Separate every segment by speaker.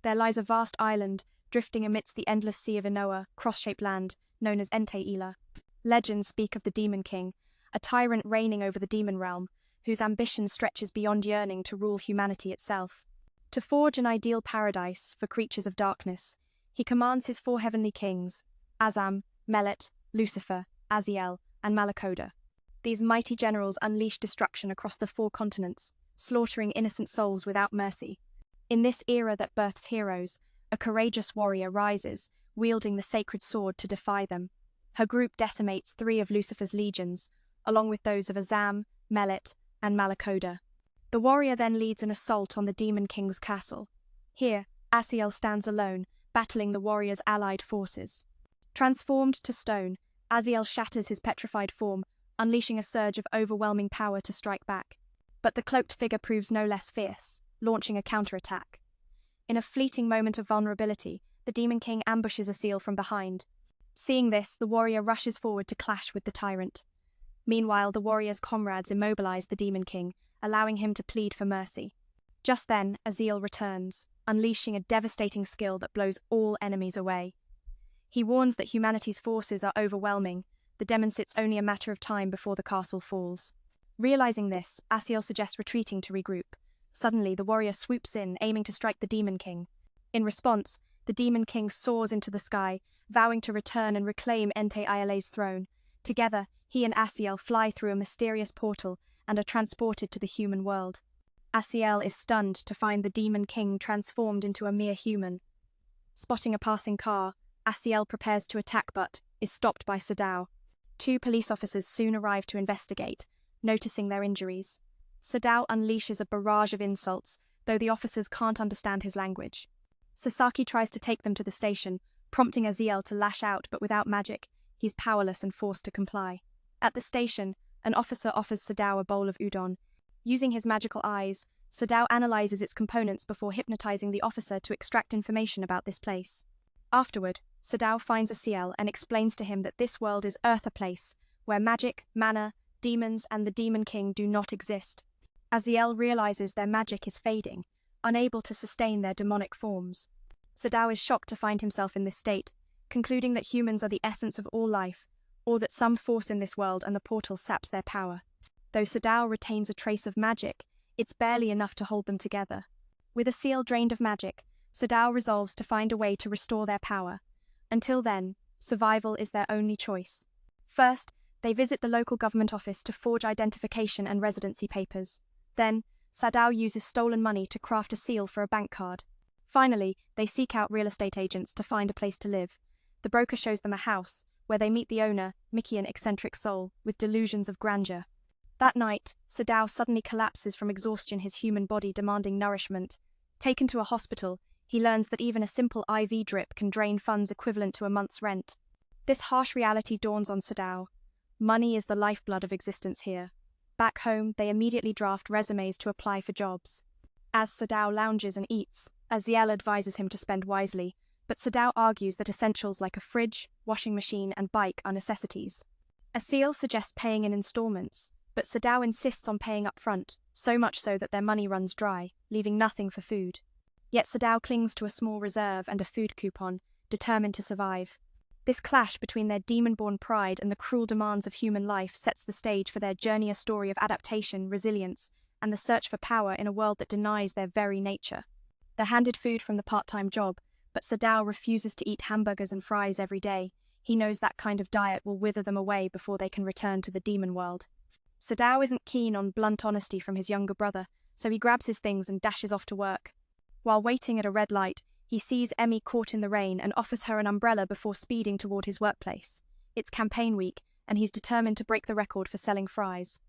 Speaker 1: There lies a vast island, drifting amidst the endless sea of Inoa, cross-shaped land, known as Ente-Ila. Legends speak of the Demon King, a tyrant reigning over the demon realm, whose ambition stretches beyond yearning to rule humanity itself. To forge an ideal paradise for creatures of darkness, he commands his four heavenly kings, Azam, Melet, Lucifer, Aziel, and Malakoda. These mighty generals unleash destruction across the four continents, slaughtering innocent souls without mercy. In this era that births heroes, a courageous warrior rises, wielding the sacred sword to defy them. Her group decimates 3 of Lucifer's legions, along with those of Azam, Melet, and Malakoda. The warrior then leads an assault on the Demon King's castle. Here, Asiel stands alone, battling the warrior's allied forces. Transformed to stone, Aziel shatters his petrified form, unleashing a surge of overwhelming power to strike back. But the cloaked figure proves no less fierce, launching a counterattack. In a fleeting moment of vulnerability, the Demon King ambushes Asiel from behind. Seeing this, the warrior rushes forward to clash with the tyrant. Meanwhile, the warrior's comrades immobilize the Demon King, allowing him to plead for mercy. Just then, Aziel returns, unleashing a devastating skill that blows all enemies away. He warns that humanity's forces are overwhelming. The demon sits only a matter of time before the castle falls. Realizing this, Asiel suggests retreating to regroup. Suddenly, the warrior swoops in, aiming to strike the Demon King. In response, the Demon King soars into the sky, vowing to return and reclaim Ente-Ila's throne. Together, he and Asiel fly through a mysterious portal and are transported to the human world. Asiel is stunned to find the Demon King transformed into a mere human. Spotting a passing car, Asiel prepares to attack but is stopped by Sadao. 2 police officers soon arrive to investigate, noticing their injuries. Sadao unleashes a barrage of insults, though the officers can't understand his language. Sasaki tries to take them to the station, prompting Aziel to lash out, but without magic, he's powerless and forced to comply. At the station, an officer offers Sadao a bowl of udon. Using his magical eyes, Sadao analyzes its components before hypnotizing the officer to extract information about this place. Afterward, Sadao finds Asiel and explains to him that this world is Earth, a place where magic, mana, demons, and the Demon King do not exist. Aziel realizes their magic is fading, unable to sustain their demonic forms. Sadao is shocked to find himself in this state, concluding that humans are the essence of all life, or that some force in this world and the portal saps their power. Though Sadao retains a trace of magic, it's barely enough to hold them together. With Asiel drained of magic, Sadao resolves to find a way to restore their power. Until then, survival is their only choice. First, they visit the local government office to forge identification and residency papers. Then, Sadao uses stolen money to craft a seal for a bank card. Finally, they seek out real estate agents to find a place to live. The broker shows them a house, where they meet the owner, Mickey, an eccentric soul, with delusions of grandeur. That night, Sadao suddenly collapses from exhaustion, his human body demanding nourishment. Taken to a hospital, he learns that even a simple IV drip can drain funds equivalent to a month's rent. This harsh reality dawns on Sadao. Money is the lifeblood of existence here. Back home, they immediately draft resumes to apply for jobs. As Sadao lounges and eats, Aziel advises him to spend wisely, but Sadao argues that essentials like a fridge, washing machine, and bike are necessities. Asiel suggests paying in installments, but Sadao insists on paying up front, so much so that their money runs dry, leaving nothing for food. Yet Sadao clings to a small reserve and a food coupon, determined to survive. This clash between their demon-born pride and the cruel demands of human life sets the stage for their journey, a story of adaptation, resilience, and the search for power in a world that denies their very nature. They're handed food from the part-time job, but Sadao refuses to eat hamburgers and fries every day. He knows that kind of diet will wither them away before they can return to the demon world. Sadao isn't keen on blunt honesty from his younger brother, so he grabs his things and dashes off to work. While waiting at a red light, he sees Emmy caught in the rain and offers her an umbrella before speeding toward his workplace. It's campaign week, and he's determined to break the record for selling fries.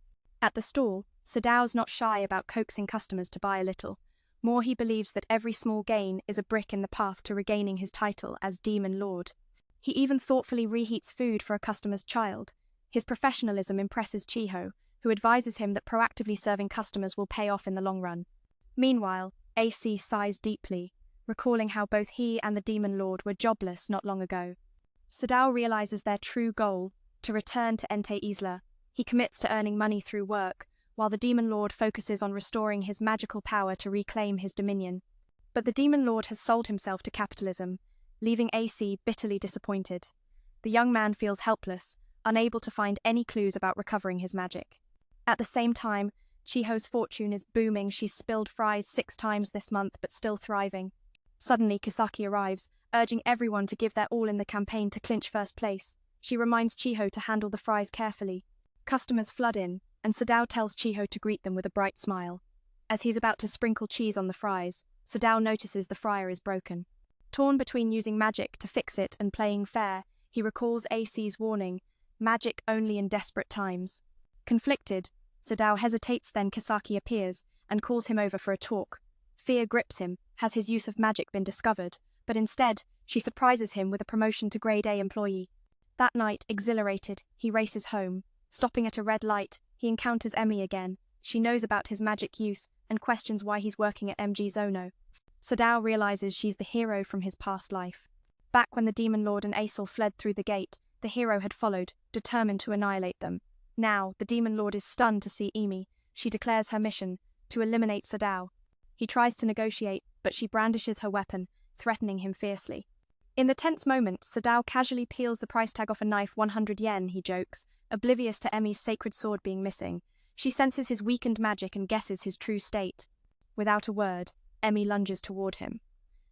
Speaker 1: At the stall, Sadao's not shy about coaxing customers to buy a little. More, he believes that every small gain is a brick in the path to regaining his title as Demon Lord. He even thoughtfully reheats food for a customer's child. His professionalism impresses Chiho, who advises him that proactively serving customers will pay off in the long run. Meanwhile, AC sighs deeply, recalling how both he and the Demon Lord were jobless not long ago. Sadao realizes their true goal, to return to Ente-Isla. He commits to earning money through work, while the Demon Lord focuses on restoring his magical power to reclaim his dominion. But the demon lord has sold himself to capitalism, leaving AC bitterly disappointed. The young man feels helpless, unable to find any clues about recovering his magic. At the same time, Chiho's fortune is booming. She's spilled fries 6 times this month, but still thriving. Suddenly, Kisaki arrives, urging everyone to give their all in the campaign to clinch first place. She reminds Chiho to handle the fries carefully. Customers flood in, and Sadao tells Chiho to greet them with a bright smile. As he's about to sprinkle cheese on the fries, Sadao notices the fryer is broken. Torn between using magic to fix it and playing fair, he recalls AC's warning, magic only in desperate times. Conflicted, Sadao hesitates, then Kisaki appears and calls him over for a talk. Fear grips him. Has his use of magic been discovered? But instead, she surprises him with a promotion to Grade A employee. That night, exhilarated, he races home. Stopping at a red light, he encounters Emi again. She knows about his magic use and questions why he's working at MG Zono. Sadao realizes she's the hero from his past life. Back when the Demon Lord and Aesol fled through the gate, the hero had followed, determined to annihilate them. Now, the Demon Lord is stunned to see Emi. She declares her mission, to eliminate Sadao. He tries to negotiate, but she brandishes her weapon, threatening him fiercely. In the tense moment, Sadao casually peels the price tag off a knife. 100 yen, he jokes, oblivious to Emi's sacred sword being missing. She senses his weakened magic and guesses his true state. Without a word, Emi lunges toward him.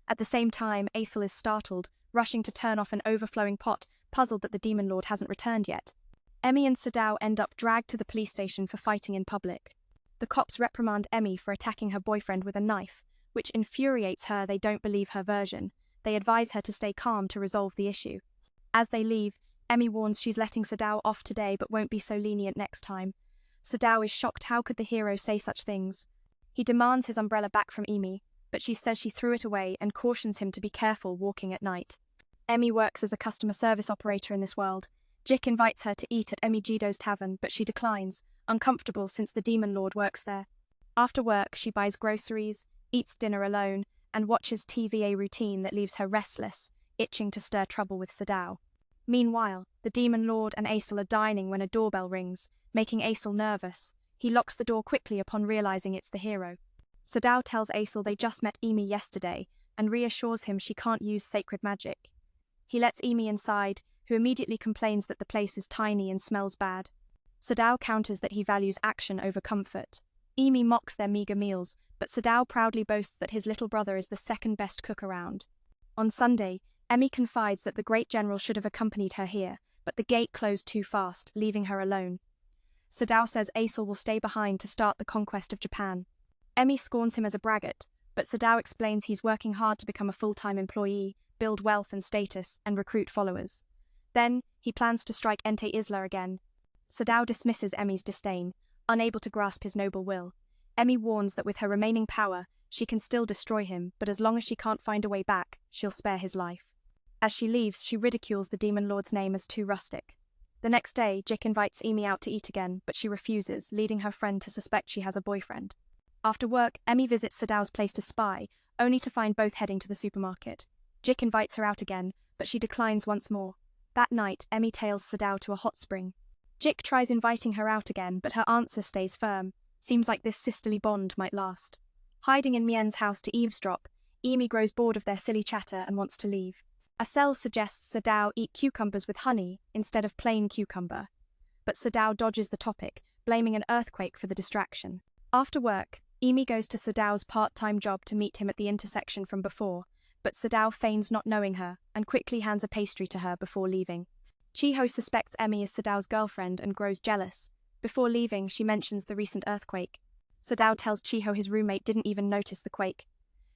Speaker 1: At the same time, Aesol is startled, rushing to turn off an overflowing pot, puzzled that the Demon Lord hasn't returned yet. Emi and Sadao end up dragged to the police station for fighting in public. The cops reprimand Emi for attacking her boyfriend with a knife, which infuriates her. They don't believe her version. They advise her to stay calm to resolve the issue. As they leave, Emi warns she's letting Sadao off today but won't be so lenient next time. Sadao is shocked. How could the hero say such things? He demands his umbrella back from Emi, but she says she threw it away and cautions him to be careful walking at night. Emi works as a customer service operator in this world. Jik invites her to eat at Emi Jido's tavern, but she declines, uncomfortable since the Demon Lord works there. After work, she buys groceries, eats dinner alone, and watches TV, a routine that leaves her restless, itching to stir trouble with Sadao. Meanwhile, the Demon Lord and Aesol are dining when a doorbell rings, making Aesol nervous. He locks the door quickly upon realizing it's the hero. Sadao tells Aesol they just met Emi yesterday and reassures him she can't use sacred magic. He lets Emi inside, who immediately complains that the place is tiny and smells bad. Sadao counters that he values action over comfort. Emi mocks their meager meals, but Sadao proudly boasts that his little brother is the second best cook around. On Sunday, Emi confides that the great general should have accompanied her here, but the gate closed too fast, leaving her alone. Sadao says Aesol will stay behind to start the conquest of Japan. Emi scorns him as a braggart, but Sadao explains he's working hard to become a full-time employee, build wealth and status, and recruit followers. Then, he plans to strike Entei Isla again. Sadao dismisses Emi's disdain, unable to grasp his noble will. Emi warns that with her remaining power, she can still destroy him, but as long as she can't find a way back, she'll spare his life. As she leaves, she ridicules the Demon Lord's name as too rustic. The next day, Jik invites Emi out to eat again, but she refuses, leading her friend to suspect she has a boyfriend. After work, Emi visits Sadao's place to spy, only to find both heading to the supermarket. Jik invites her out again, but she declines once more. That night, Emi tails Sadao to a hot spring. Jik tries inviting her out again, but her answer stays firm. Seems like this sisterly bond might last. Hiding in Mien's house to eavesdrop, Emi grows bored of their silly chatter and wants to leave. Asel suggests Sadao eat cucumbers with honey instead of plain cucumber, but Sadao dodges the topic, blaming an earthquake for the distraction. After work, Emi goes to Sadao's part-time job to meet him at the intersection from before, but Sadao feigns not knowing her and quickly hands a pastry to her before leaving. Chiho suspects Emi is Sadao's girlfriend and grows jealous. Before leaving, she mentions the recent earthquake. Sadao tells Chiho his roommate didn't even notice the quake.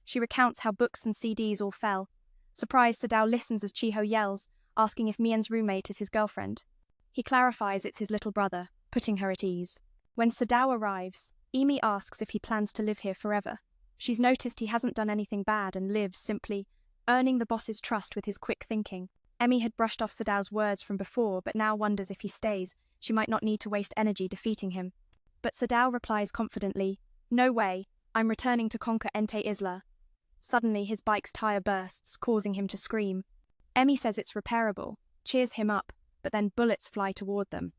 Speaker 1: She recounts how books and CDs all fell. Surprised, Sadao listens as Chiho yells, asking if Mien's roommate is his girlfriend. He clarifies it's his little brother, putting her at ease. When Sadao arrives, Emi asks if he plans to live here forever. She's noticed he hasn't done anything bad and lives simply, earning the boss's trust with his quick thinking. Emi had brushed off Sadao's words from before, but now wonders if he stays, she might not need to waste energy defeating him. But Sadao replies confidently, "No way, I'm returning to conquer Entei Isla." Suddenly, his bike's tire bursts, causing him to scream. Emi says it's repairable, cheers him up, but then bullets fly toward them.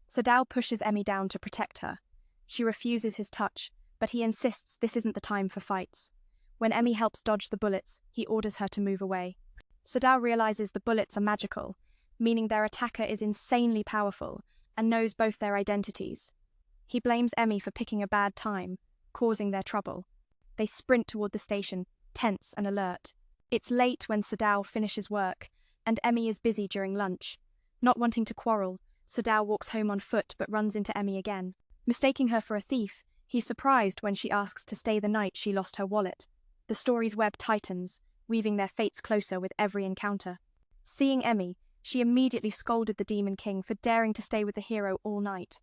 Speaker 1: Sadao pushes Emi down to protect her. She refuses his touch, but he insists this isn't the time for fights. When Emmy helps dodge the bullets, he orders her to move away. Sadao realizes the bullets are magical, meaning their attacker is insanely powerful and knows both their identities. He blames Emmy for picking a bad time, causing their trouble. They sprint toward the station, tense and alert. It's late when Sadao finishes work, and Emmy is busy during lunch. Not wanting to quarrel, Sadao walks home on foot but runs into Emmy again. Mistaking her for a thief, he's surprised when she asks to stay the night she lost her wallet. The story's web tightens, weaving their fates closer with every encounter. Seeing Emmy, she immediately scolded the Demon King for daring to stay with the hero all night.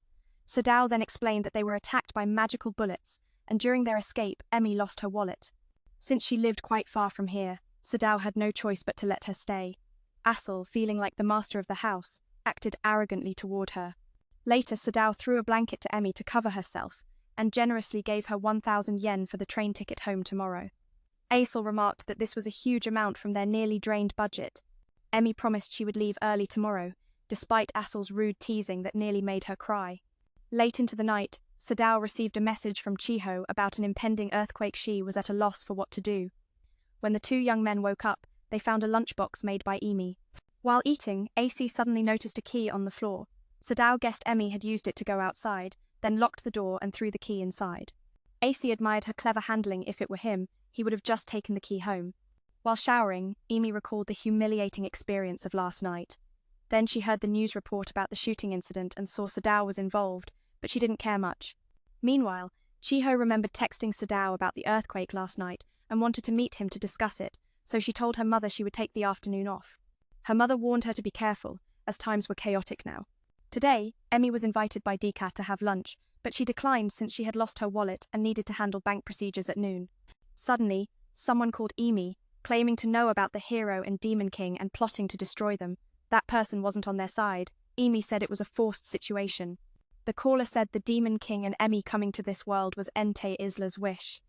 Speaker 1: Sadao then explained that they were attacked by magical bullets, and during their escape, Emmy lost her wallet. Since she lived quite far from here, Sadao had no choice but to let her stay. Assel, feeling like the master of the house, acted arrogantly toward her. Later, Sadao threw a blanket to Emmy to cover herself, and generously gave her 1,000 yen for the train ticket home tomorrow. Assel remarked that this was a huge amount from their nearly drained budget. Emmy promised she would leave early tomorrow, despite Assel's rude teasing that nearly made her cry. Late into the night, Sadao received a message from Chiho about an impending earthquake. She was at a loss for what to do. When the two young men woke up, they found a lunchbox made by Emi. While eating, AC suddenly noticed a key on the floor. Sadao guessed Emmy had used it to go outside, then locked the door and threw the key inside. AC admired her clever handling. If it were him, he would have just taken the key home. While showering, Emi recalled the humiliating experience of last night. Then she heard the news report about the shooting incident and saw Sadao was involved, but she didn't care much. Meanwhile, Chiho remembered texting Sadao about the earthquake last night and wanted to meet him to discuss it, so she told her mother she would take the afternoon off. Her mother warned her to be careful, as times were chaotic now. Today, Emmy was invited by Decat to have lunch, but she declined since she had lost her wallet and needed to handle bank procedures at noon. Suddenly, someone called Emi, claiming to know about the hero and Demon King and plotting to destroy them. That person wasn't on their side. Emi said it was a forced situation. The caller said the Demon King and Emmy coming to this world was Entei Isla's wish.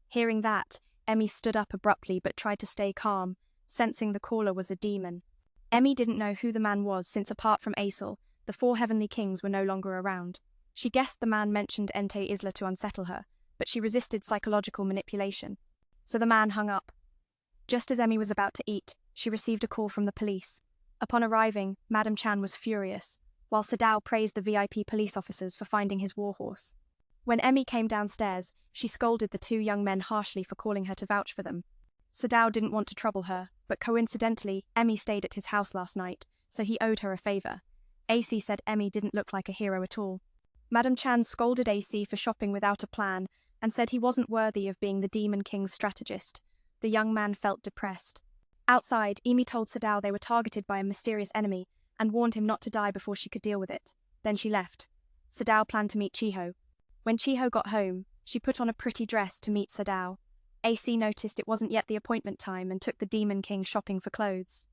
Speaker 1: Hearing that, Emmy stood up abruptly but tried to stay calm, sensing the caller was a demon. Emmy didn't know who the man was since apart from Aesel, the four heavenly kings were no longer around. She guessed the man mentioned Entei Isla to unsettle her, but she resisted psychological manipulation. So the man hung up. Just as Emmy was about to eat, she received a call from the police. Upon arriving, Madame Chan was furious, while Sadao praised the VIP police officers for finding his warhorse. When Emmy came downstairs, she scolded the two young men harshly for calling her to vouch for them. Sadao didn't want to trouble her, but coincidentally, Emmy stayed at his house last night, so he owed her a favor. AC said Emmy didn't look like a hero at all. Madame Chan scolded AC for shopping without a plan and said he wasn't worthy of being the Demon King's strategist. The young man felt depressed. Outside, Emi told Sadao they were targeted by a mysterious enemy and warned him not to die before she could deal with it. Then she left. Sadao planned to meet Chiho. When Chiho got home, she put on a pretty dress to meet Sadao. AC noticed it wasn't yet the appointment time and took the Demon King shopping for clothes.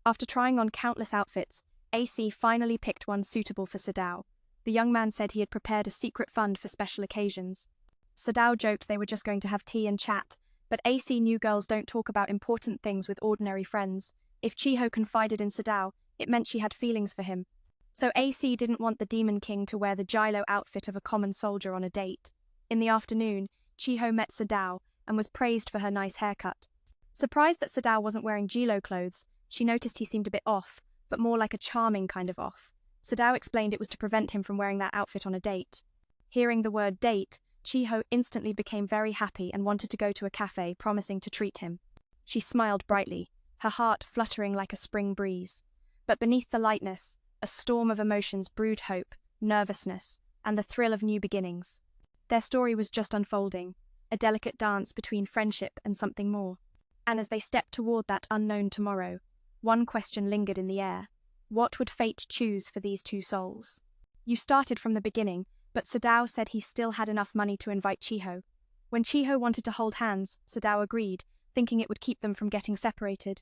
Speaker 1: After trying on countless outfits, AC finally picked one suitable for Sadao. The young man said he had prepared a secret fund for special occasions. Sadao joked they were just going to have tea and chat, but AC knew girls don't talk about important things with ordinary friends. If Chiho confided in Sadao, it meant she had feelings for him. So AC didn't want the Demon King to wear the Gilo outfit of a common soldier on a date. In the afternoon, Chiho met Sadao and was praised for her nice haircut. Surprised that Sadao wasn't wearing Gilo clothes, she noticed he seemed a bit off, but more like a charming kind of off. Sadao explained it was to prevent him from wearing that outfit on a date. Hearing the word date, Chiho instantly became very happy and wanted to go to a cafe, promising to treat him. She smiled brightly, her heart fluttering like a spring breeze. But beneath the lightness, a storm of emotions brewed: hope, nervousness, and the thrill of new beginnings. Their story was just unfolding, a delicate dance between friendship and something more. And as they stepped toward that unknown tomorrow, one question lingered in the air. What would fate choose for these two souls? You started from the beginning, but Sadao said he still had enough money to invite Chiho. When Chiho wanted to hold hands, Sadao agreed, thinking it would keep them from getting separated.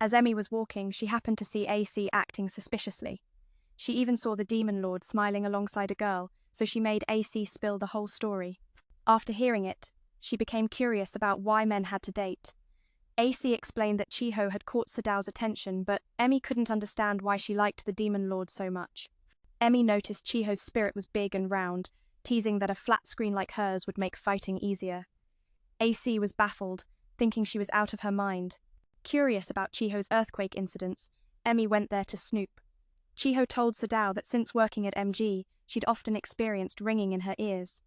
Speaker 1: As Emmy was walking, she happened to see AC acting suspiciously. She even saw the Demon Lord smiling alongside a girl, so she made AC spill the whole story. After hearing it, she became curious about why men had to date. AC explained that Chiho had caught Sadao's attention, but Emmy couldn't understand why she liked the Demon Lord so much. Emmy noticed Chiho's spirit was big and round, teasing that a flat screen like hers would make fighting easier. AC was baffled, thinking she was out of her mind. Curious about Chiho's earthquake incidents, Emmy went there to snoop. Chiho told Sadao that since working at MG, she'd often experienced ringing in her ears.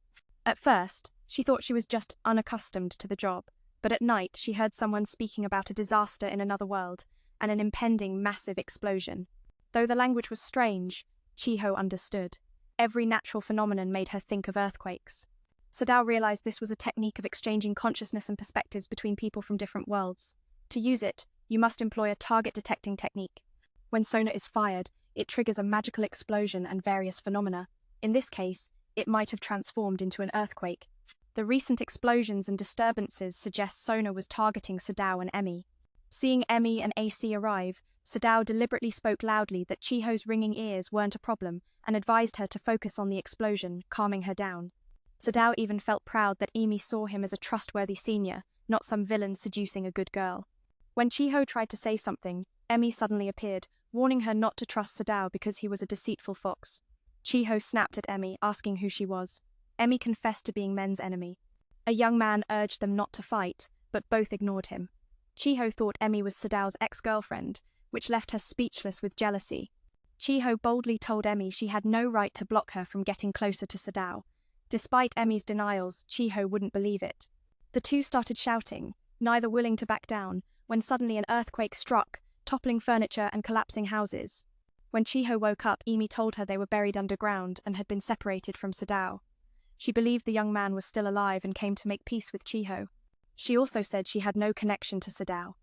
Speaker 1: At first, she thought she was just unaccustomed to the job, but at night she heard someone speaking about a disaster in another world and an impending massive explosion. Though the language was strange, Chiho understood. Every natural phenomenon made her think of earthquakes. Sadao realized this was a technique of exchanging consciousness and perspectives between people from different worlds. To use it, you must employ a target detecting technique. When sonar is fired, it triggers a magical explosion and various phenomena. In this case, it might have transformed into an earthquake. The recent explosions and disturbances suggest sonar was targeting Sadao and Emmy. Seeing Emmy and AC arrive, Sadao deliberately spoke loudly that Chiho's ringing ears weren't a problem and advised her to focus on the explosion, calming her down. Sadao even felt proud that Emmy saw him as a trustworthy senior, not some villain seducing a good girl. When Chiho tried to say something, Emmy suddenly appeared, warning her not to trust Sadao because he was a deceitful fox. Chiho snapped at Emmy, asking who she was. Emmy confessed to being Men's enemy. A young man urged them not to fight, but both ignored him. Chiho thought Emmy was Sadao's ex-girlfriend, which left her speechless with jealousy. Chiho boldly told Emmy she had no right to block her from getting closer to Sadao. Despite Emmy's denials, Chiho wouldn't believe it. The two started shouting, neither willing to back down, when suddenly an earthquake struck, toppling furniture and collapsing houses. When Chiho woke up, Emmy told her they were buried underground and had been separated from Sadao. She believed the young man was still alive and came to make peace with Chiho. She also said she had no connection to Sadao.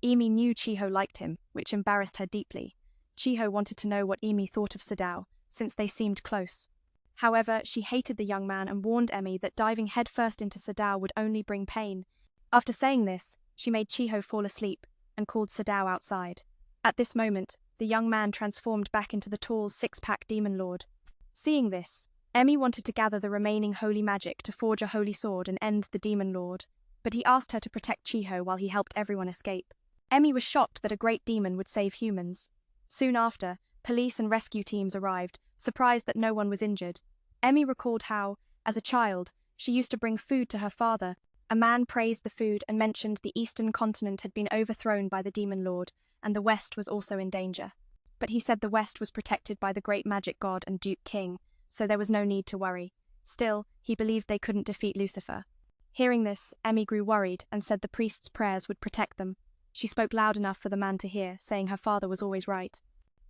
Speaker 1: Emmy knew Chiho liked him, which embarrassed her deeply. Chiho wanted to know what Emmy thought of Sadao, since they seemed close. However, she hated the young man and warned Emmy that diving headfirst into Sadao would only bring pain. After saying this, she made Chiho fall asleep and called Sadao outside. At this moment, the young man transformed back into the tall six-pack demon lord. Seeing this, Emmy wanted to gather the remaining holy magic to forge a holy sword and end the demon lord, but he asked her to protect Chiho while he helped everyone escape. Emmy was shocked that a great demon would save humans. Soon after, police and rescue teams arrived, surprised that no one was injured. Emmy recalled how, as a child, she used to bring food to her father. A man praised the food and mentioned the eastern continent had been overthrown by the demon lord, and the west was also in danger. But he said the west was protected by the great magic god and Duke King, so there was no need to worry. Still, he believed they couldn't defeat Lucifer. Hearing this, Emmy grew worried and said the priest's prayers would protect them. She spoke loud enough for the man to hear, saying her father was always right.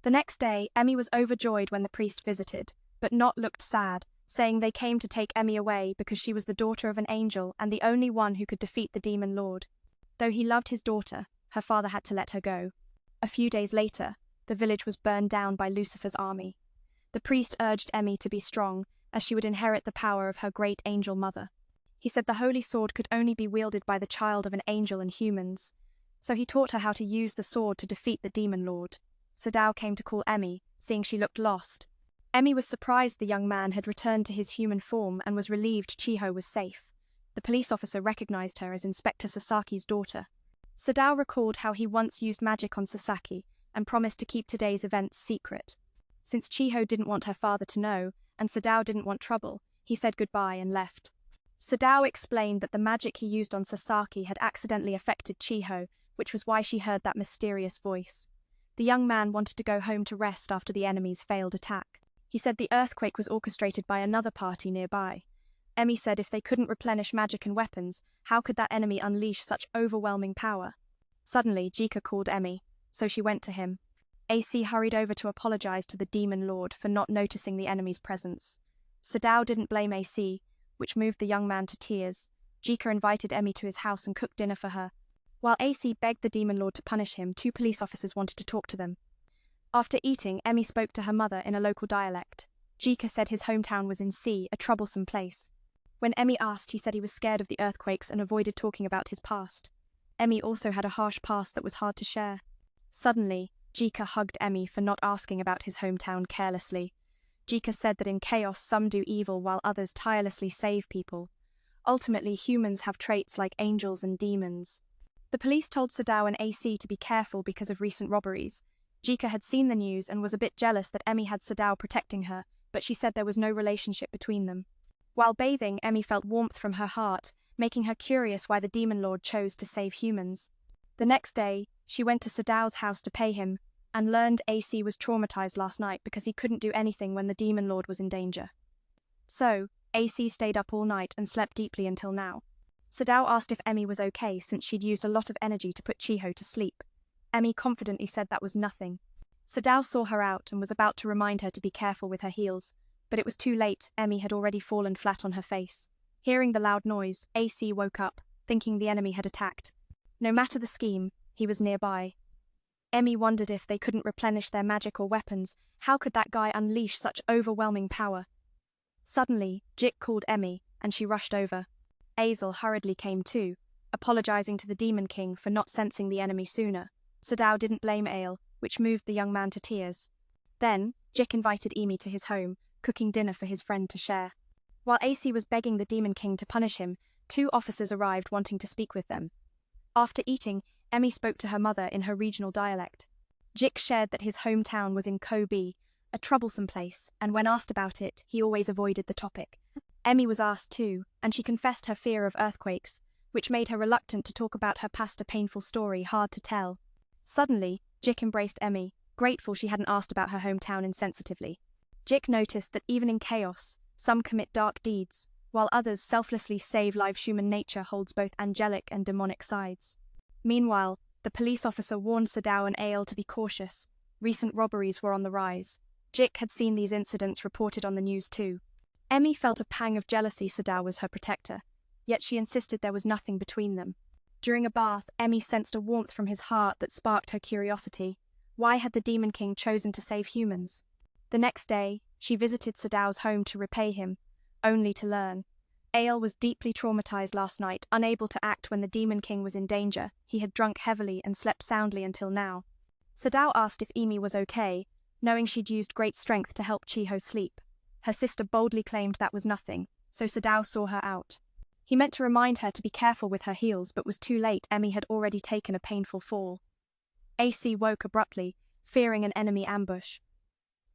Speaker 1: The next day, Emmy was overjoyed when the priest visited, but not looked sad, saying they came to take Emmy away because she was the daughter of an angel and the only one who could defeat the demon lord. Though he loved his daughter, her father had to let her go. A few days later, the village was burned down by Lucifer's army. The priest urged Emmy to be strong, as she would inherit the power of her great angel mother. He said the holy sword could only be wielded by the child of an angel and humans, so he taught her how to use the sword to defeat the demon lord. Sadao came to call Emmy, seeing she looked lost. Emmy was surprised the young man had returned to his human form and was relieved Chiho was safe. The police officer recognized her as Inspector Sasaki's daughter. Sadao recalled how he once used magic on Sasaki and promised to keep today's events secret. Since Chiho didn't want her father to know, and Sadao didn't want trouble, he said goodbye and left. Sadao explained that the magic he used on Sasaki had accidentally affected Chiho, which was why she heard that mysterious voice. The young man wanted to go home to rest after the enemy's failed attack. He said the earthquake was orchestrated by another party nearby. Emmy said if they couldn't replenish magic and weapons, how could that enemy unleash such overwhelming power? Suddenly, Jika called Emmy, so she went to him. AC hurried over to apologize to the demon lord for not noticing the enemy's presence. Sadao didn't blame AC, which moved the young man to tears. Jika invited Emmy to his house and cooked dinner for her. While AC begged the demon lord to punish him, 2 police officers wanted to talk to them. After eating, Emmy spoke to her mother in a local dialect. Jika said his hometown was in C, a troublesome place. When Emmy asked, he said he was scared of the earthquakes and avoided talking about his past. Emmy also had a harsh past that was hard to share. Suddenly, Jika hugged Emmy for not asking about his hometown carelessly. Jika said that in chaos some do evil while others tirelessly save people. Ultimately, humans have traits like angels and demons. The police told Sadao and AC to be careful because of recent robberies. Jika had seen the news and was a bit jealous that Emmy had Sadao protecting her, but she said there was no relationship between them. While bathing, Emmy felt warmth from her heart making her curious why the Demon Lord chose to save humans. The next day, she went to Sadao's house to pay him, and learned AC was traumatized last night because he couldn't do anything when the Demon Lord was in danger. So, AC stayed up all night and slept deeply until now. Sadao asked if Emmy was okay since she'd used a lot of energy to put Chiho to sleep. Emmy confidently said that was nothing. Sadao saw her out and was about to remind her to be careful with her heels, but it was too late. Emmy had already fallen flat on her face. Hearing the loud noise, AC woke up, thinking the enemy had attacked. No matter the scheme, he was nearby. Emmy wondered if they couldn't replenish their magic or weapons. How could that guy unleash such overwhelming power? Suddenly, Jik called Emmy, and she rushed over. Azel hurriedly came too, apologizing to the Demon King for not sensing the enemy sooner. Sadao didn't blame Ale, which moved the young man to tears. Then, Jik invited Emi to his home, cooking dinner for his friend to share. While AC was begging the Demon King to punish him, 2 officers arrived wanting to speak with them. After eating, Emmy spoke to her mother in her regional dialect. Jik shared that his hometown was in Kobe, a troublesome place, and when asked about it, he always avoided the topic. Emmy was asked too, and she confessed her fear of earthquakes, which made her reluctant to talk about her past, a painful story hard to tell. Suddenly, Jik embraced Emmy, grateful she hadn't asked about her hometown insensitively. Jik noticed that even in chaos, some commit dark deeds, while others selflessly save lives. Human nature holds both angelic and demonic sides. Meanwhile, the police officer warned Sadao and Ale to be cautious. Recent robberies were on the rise. Jik had seen these incidents reported on the news too. Emmy felt a pang of jealousy. Sadao was her protector, yet she insisted there was nothing between them. During a bath, Emmy sensed a warmth from his heart that sparked her curiosity. Why had the Demon King chosen to save humans? The next day, she visited Sadao's home to repay him, only to learn. Ale was deeply traumatized last night, unable to act when the Demon King was in danger. He had drunk heavily and slept soundly until now. Sadao asked if Emi was okay, knowing she'd used great strength to help Chiho sleep. Her sister boldly claimed that was nothing, so Sadao saw her out. He meant to remind her to be careful with her heels, but was too late. Emmy had already taken a painful fall. AC woke abruptly, fearing an enemy ambush.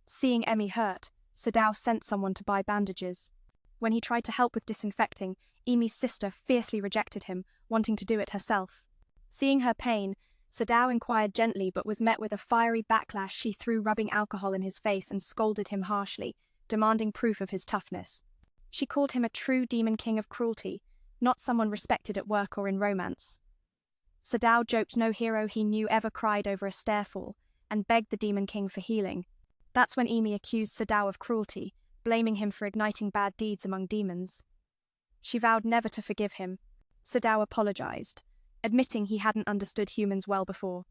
Speaker 1: Seeing Emmy hurt, Sadao sent someone to buy bandages. When he tried to help with disinfecting, Emi's sister fiercely rejected him, wanting to do it herself. Seeing her pain, Sadao inquired gently but was met with a fiery backlash. She threw rubbing alcohol in his face and scolded him harshly, demanding proof of his toughness. She called him a true Demon King of cruelty, not someone respected at work or in romance. Sadao joked no hero he knew ever cried over a stairfall, and begged the Demon King for healing. That's when Emi accused Sadao of cruelty, blaming him for igniting bad deeds among demons. She vowed never to forgive him. Sadao apologized, admitting he hadn't understood humans well before.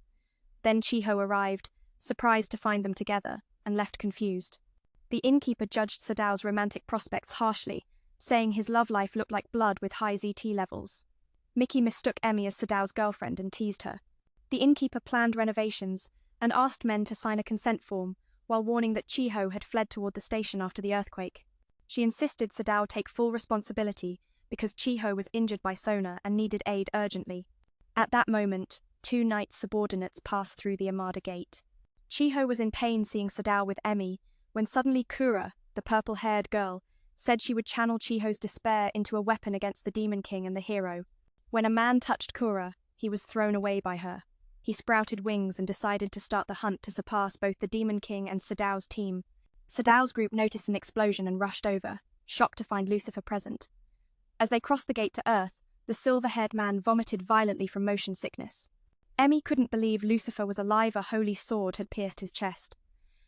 Speaker 1: Then Chiho arrived, surprised to find them together, and left confused. The innkeeper judged Sadao's romantic prospects harshly, saying his love life looked like blood with high ZT levels. Mickey mistook Emmy as Sadao's girlfriend and teased her. The innkeeper planned renovations and asked men to sign a consent form, while warning that Chiho had fled toward the station after the earthquake. She insisted Sadao take full responsibility because Chiho was injured by Sona and needed aid urgently. At that moment, 2 knight subordinates passed through the Amada gate. Chiho was in pain seeing Sadao with Emmy, when suddenly Kura, the purple-haired girl, said she would channel Chiho's despair into a weapon against the Demon King and the hero. When a man touched Kura, he was thrown away by her. He sprouted wings and decided to start the hunt to surpass both the Demon King and Sadao's team. Sadao's group noticed an explosion and rushed over, shocked to find Lucifer present. As they crossed the gate to Earth, the silver-haired man vomited violently from motion sickness. Emmy couldn't believe Lucifer was alive. A holy sword had pierced his chest.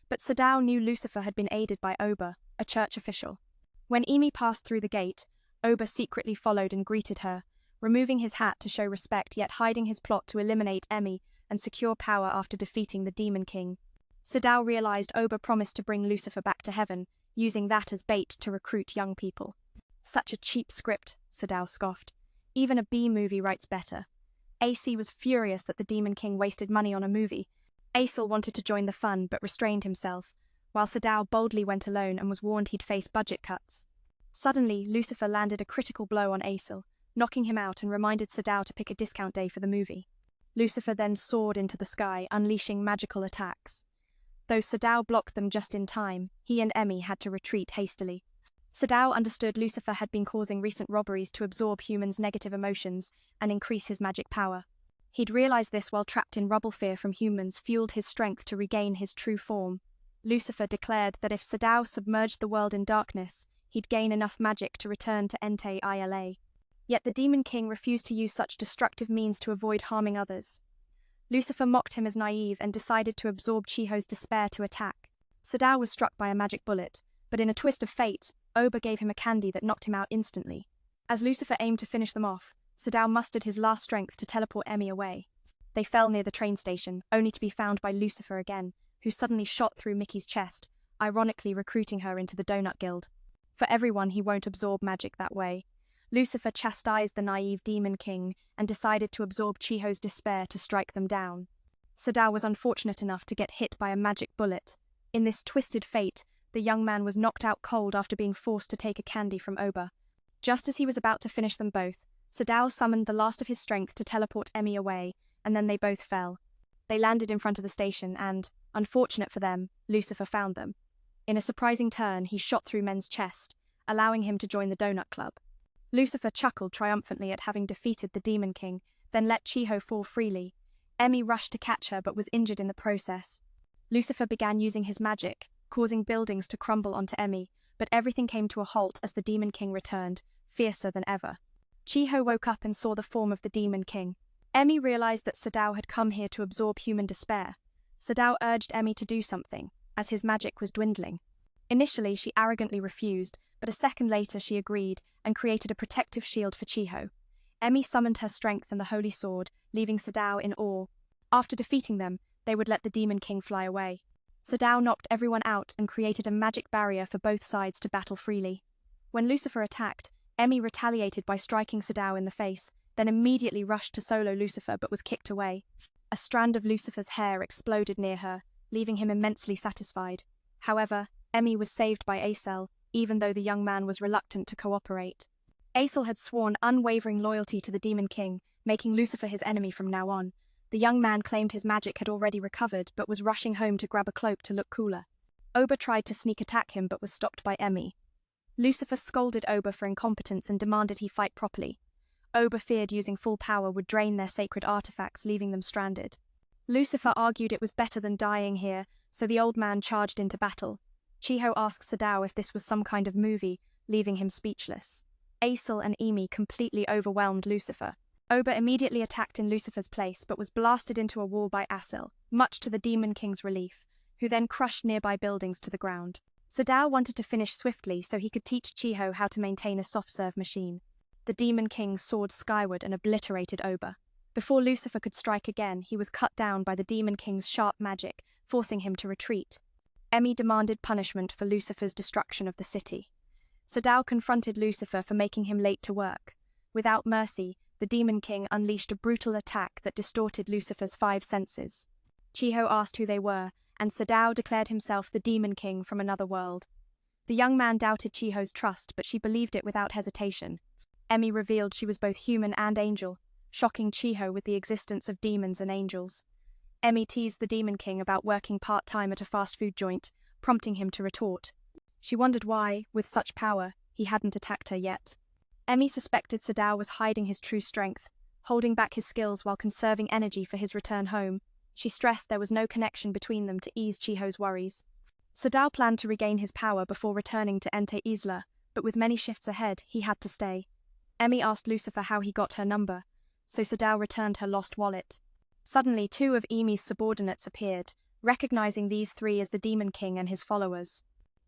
Speaker 1: But Sadao knew Lucifer had been aided by Oba, a church official. When Emi passed through the gate, Oba secretly followed and greeted her, removing his hat to show respect yet hiding his plot to eliminate Emmy and secure power after defeating the Demon King. Sadao realized Oba promised to bring Lucifer back to heaven, using that as bait to recruit young people. Such a cheap script, Sadao scoffed. Even a B-movie writes better. AC was furious that the Demon King wasted money on a movie. Aesel wanted to join the fun but restrained himself, while Sadao boldly went alone and was warned he'd face budget cuts. Suddenly, Lucifer landed a critical blow on Aesel, knocking him out and reminded Sadao to pick a discount day for the movie. Lucifer then soared into the sky, unleashing magical attacks. Though Sadao blocked them just in time, he and Emmy had to retreat hastily. Sadao understood Lucifer had been causing recent robberies to absorb humans' negative emotions and increase his magic power. He'd realized this while trapped in rubble. Fear from humans fueled his strength to regain his true form. Lucifer declared that if Sadao submerged the world in darkness, he'd gain enough magic to return to Entei Ila. Yet the Demon King refused to use such destructive means to avoid harming others. Lucifer mocked him as naive and decided to absorb Chiho's despair to attack. Sadao was struck by a magic bullet, but in a twist of fate, Oba gave him a candy that knocked him out instantly. As Lucifer aimed to finish them off, Sadao mustered his last strength to teleport Emmy away. They fell near the train station, only to be found by Lucifer again, who suddenly shot through Mickey's chest, ironically recruiting her into the Donut Guild. For everyone, he won't absorb magic that way. Lucifer chastised the naive Demon King and decided to absorb Chiho's despair to strike them down. Sadao was unfortunate enough to get hit by a magic bullet. In this twisted fate, the young man was knocked out cold after being forced to take a candy from Oba. Just as he was about to finish them both, Sadao summoned the last of his strength to teleport Emmy away, and then they both fell. They landed in front of the station and, unfortunate for them, Lucifer found them. In a surprising turn, he shot through Men's chest, allowing him to join the Donut Club. Lucifer chuckled triumphantly at having defeated the Demon King, then let Chiho fall freely. Emmy rushed to catch her but was injured in the process. Lucifer began using his magic, causing buildings to crumble onto Emmy, but everything came to a halt as the Demon King returned, fiercer than ever. Chiho woke up and saw the form of the Demon King. Emmy realized that Sadao had come here to absorb human despair. Sadao urged Emmy to do something, as his magic was dwindling. Initially, she arrogantly refused, but a second later she agreed and created a protective shield for Chiho. Emmy summoned her strength and the holy sword, leaving Sadao in awe. After defeating them, they would let the Demon King fly away. Sadao knocked everyone out and created a magic barrier for both sides to battle freely. When Lucifer attacked, Emmy retaliated by striking Sadao in the face, then immediately rushed to solo Lucifer but was kicked away. A strand of Lucifer's hair exploded near her, leaving him immensely satisfied. However, Emmy was saved by Aesel, even though the young man was reluctant to cooperate. Aesel had sworn unwavering loyalty to the Demon King, making Lucifer his enemy from now on. The young man claimed his magic had already recovered but was rushing home to grab a cloak to look cooler. Oba tried to sneak attack him but was stopped by Emmy. Lucifer scolded Oba for incompetence and demanded he fight properly. Oba feared using full power would drain their sacred artifacts, leaving them stranded. Lucifer argued it was better than dying here, so the old man charged into battle. Chiho asked Sadao if this was some kind of movie, leaving him speechless. Aesel and Emi completely overwhelmed Lucifer. Oba immediately attacked in Lucifer's place but was blasted into a wall by Aesel, much to the Demon King's relief, who then crushed nearby buildings to the ground. Sadao wanted to finish swiftly so he could teach Chiho how to maintain a soft-serve machine. The Demon King soared skyward and obliterated Oba. Before Lucifer could strike again, he was cut down by the Demon King's sharp magic, forcing him to retreat. Emmy demanded punishment for Lucifer's destruction of the city. Sadao confronted Lucifer for making him late to work. Without mercy, the Demon King unleashed a brutal attack that distorted Lucifer's 5 senses. Chiho asked who they were, and Sadao declared himself the Demon King from another world. The young man doubted Chiho's trust, but she believed it without hesitation. Emmy revealed she was both human and angel, shocking Chiho with the existence of demons and angels. Emmy teased the Demon King about working part-time at a fast food joint, prompting him to retort. She wondered why, with such power, he hadn't attacked her yet. Emmy suspected Sadao was hiding his true strength, holding back his skills while conserving energy for his return home. She stressed there was no connection between them to ease Chiho's worries. Sadao planned to regain his power before returning to Ente Isla, but with many shifts ahead, he had to stay. Emmy asked Lucifer how he got her number, so Sadao returned her lost wallet. Suddenly, 2 of Emi's subordinates appeared, recognizing these 3 as the Demon King and his followers.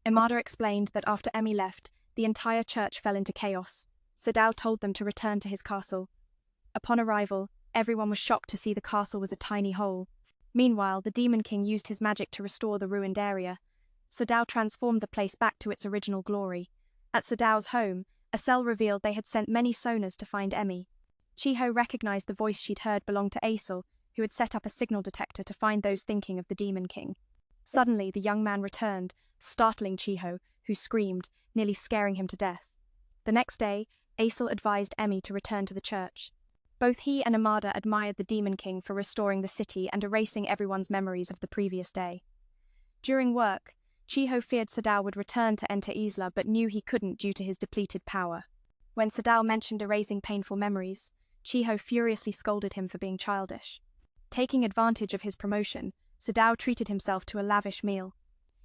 Speaker 1: Imada explained that after Emmy left, the entire church fell into chaos. Sadao told them to return to his castle. Upon arrival, everyone was shocked to see the castle was a tiny hole. Meanwhile, the Demon King used his magic to restore the ruined area. Sadao transformed the place back to its original glory. At Sadao's home, Aesel revealed they had sent many sonars to find Emmy. Chiho recognized the voice she'd heard belonged to Aesel, who had set up a signal detector to find those thinking of the Demon King. Suddenly, the young man returned, startling Chiho, who screamed, nearly scaring him to death. The next day, Aesel advised Emmy to return to the church. Both he and Imada admired the Demon King for restoring the city and erasing everyone's memories of the previous day. During work, Chiho feared Sadao would return to enter Isla but knew he couldn't due to his depleted power. When Sadao mentioned erasing painful memories, Chiho furiously scolded him for being childish. Taking advantage of his promotion, Sadao treated himself to a lavish meal.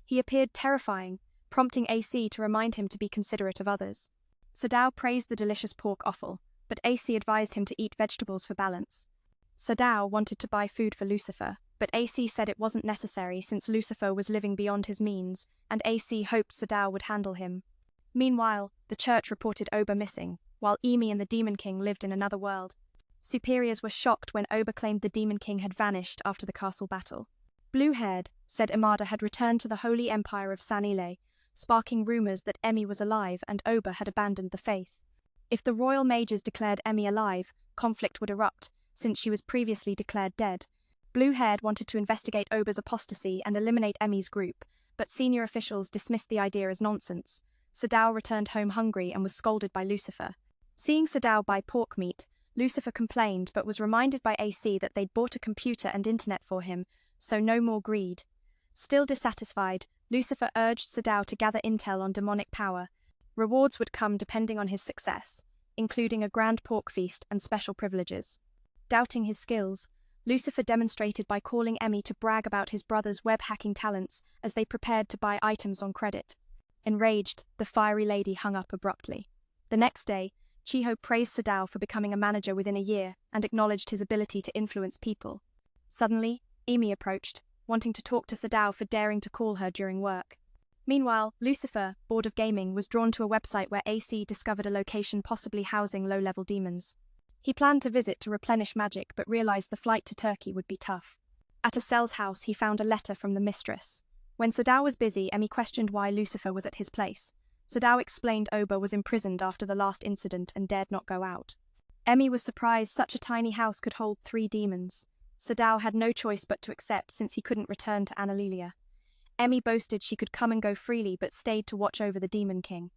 Speaker 1: He appeared terrifying, prompting AC to remind him to be considerate of others. Sadao praised the delicious pork offal, but AC advised him to eat vegetables for balance. Sadao wanted to buy food for Lucifer, but AC said it wasn't necessary since Lucifer was living beyond his means, and AC hoped Sadao would handle him. Meanwhile, the church reported Oba missing, while Emi and the Demon King lived in another world. Superiors were shocked when Oba claimed the Demon King had vanished after the castle battle. Blue-haired, said Imada had returned to the Holy Empire of Sanile, sparking rumors that Emi was alive and Oba had abandoned the faith. If the royal mages declared Emi alive, conflict would erupt, since she was previously declared dead. Blue-haired wanted to investigate Oba's apostasy and eliminate Emi's group, but senior officials dismissed the idea as nonsense. Sadao returned home hungry and was scolded by Lucifer. Seeing Sadao buy pork meat, Lucifer complained but was reminded by AC that they'd bought a computer and internet for him, so no more greed. Still dissatisfied, Lucifer urged Sadao to gather intel on demonic power. Rewards would come depending on his success, including a grand pork feast and special privileges. Doubting his skills, Lucifer demonstrated by calling Emi to brag about his brother's web-hacking talents as they prepared to buy items on credit. Enraged, the fiery lady hung up abruptly. The next day, Chiho praised Sadao for becoming a manager within a year and acknowledged his ability to influence people. Suddenly, Emi approached, wanting to talk to Sadao for daring to call her during work. Meanwhile, Lucifer, bored of gaming, was drawn to a website where AC discovered a location possibly housing low-level demons. He planned to visit to replenish magic but realized the flight to Turkey would be tough. At Asel's house, he found a letter from the mistress. When Sadao was busy, Emi questioned why Lucifer was at his place. Sadao explained Oba was imprisoned after the last incident and dared not go out. Emi was surprised such a tiny house could hold 3 demons. Sadao had no choice but to accept since he couldn't return to Annalelia. Emi boasted she could come and go freely but stayed to watch over the Demon King.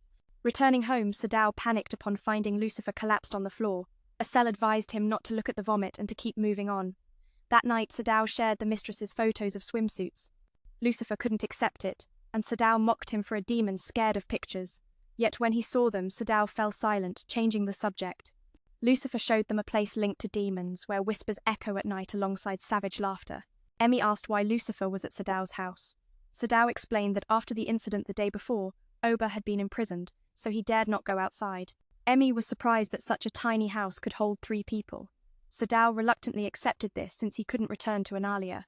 Speaker 1: Returning home, Sadao panicked upon finding Lucifer collapsed on the floor. Asel advised him not to look at the vomit and to keep moving on. That night, Sadao shared the mistress's photos of swimsuits. Lucifer couldn't accept it, and Sadao mocked him for a demon scared of pictures. Yet when he saw them, Sadao fell silent, changing the subject. Lucifer showed them a place linked to demons, where whispers echo at night alongside savage laughter. Emi asked why Lucifer was at Sadao's house. Sadao explained that after the incident the day before, Oba had been imprisoned, so he dared not go outside. Emi was surprised that such a tiny house could hold 3 people. Sadao reluctantly accepted this since he couldn't return to Analia.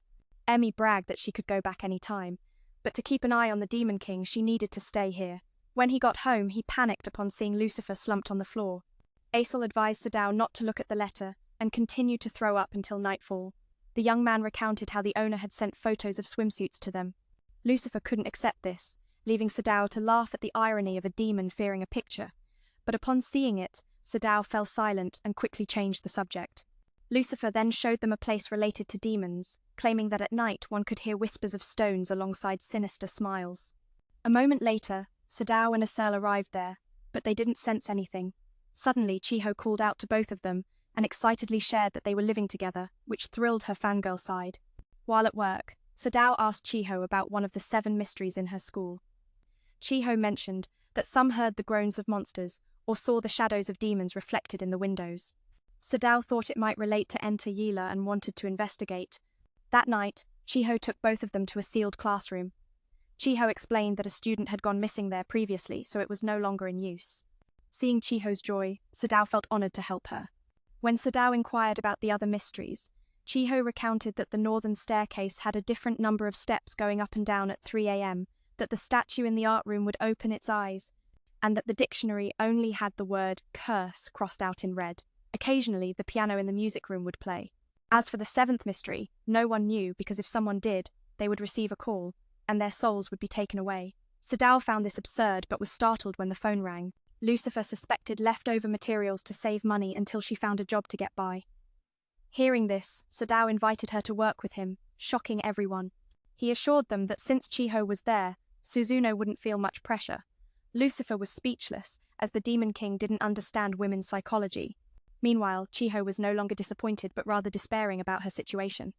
Speaker 1: Emi bragged that she could go back any time, but to keep an eye on the Demon King, she needed to stay here. When he got home, he panicked upon seeing Lucifer slumped on the floor. Asel advised Sadao not to look at the letter and continued to throw up until nightfall. The young man recounted how the owner had sent photos of swimsuits to them. Lucifer couldn't accept this, leaving Sadao to laugh at the irony of a demon fearing a picture. But upon seeing it, Sadao fell silent and quickly changed the subject. Lucifer then showed them a place related to demons, claiming that at night one could hear whispers of stones alongside sinister smiles. A moment later, Sadao and Asel arrived there, but they didn't sense anything. Suddenly, Chiho called out to both of them and excitedly shared that they were living together, which thrilled her fangirl side. While at work, Sadao asked Chiho about one of the 7 mysteries in her school. Chiho mentioned that some heard the groans of monsters or saw the shadows of demons reflected in the windows. Sadao thought it might relate to Enter Yila and wanted to investigate. That night, Chiho took both of them to a sealed classroom. Chiho explained that a student had gone missing there previously, so it was no longer in use. Seeing Chiho's joy, Sadao felt honored to help her. When Sadao inquired about the other mysteries, Chiho recounted that the northern staircase had a different number of steps going up and down at 3 a.m., that the statue in the art room would open its eyes, and that the dictionary only had the word curse crossed out in red. Occasionally, the piano in the music room would play. As for the 7th mystery, no one knew because if someone did, they would receive a call, and their souls would be taken away. Sadao found this absurd but was startled when the phone rang. Lucifer suspected leftover materials to save money until she found a job to get by. Hearing this, Sadao invited her to work with him, shocking everyone. He assured them that since Chiho was there, Suzuno wouldn't feel much pressure. Lucifer was speechless, as the Demon King didn't understand women's psychology. Meanwhile, Chiho was no longer disappointed but rather despairing about her situation.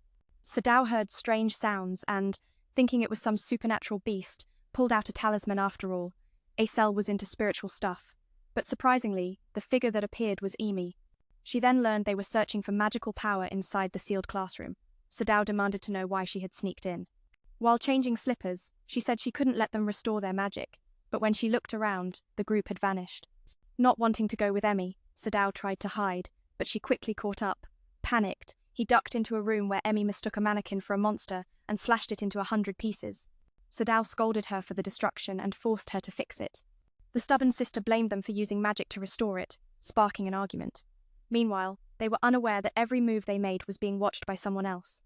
Speaker 1: Sadao heard strange sounds and, thinking it was some supernatural beast, pulled out a talisman after all. Acel was into spiritual stuff. But surprisingly, the figure that appeared was Emi. She then learned they were searching for magical power inside the sealed classroom. Sadao demanded to know why she had sneaked in. While changing slippers, she said she couldn't let them restore their magic, but when she looked around, the group had vanished. Not wanting to go with Emi, Sadao tried to hide, but she quickly caught up. Panicked, he ducked into a room where Emi mistook a mannequin for a monster and slashed it into 100 pieces. Sadao scolded her for the destruction and forced her to fix it. The stubborn sister blamed them for using magic to restore it, sparking an argument. Meanwhile, they were unaware that every move they made was being watched by someone else.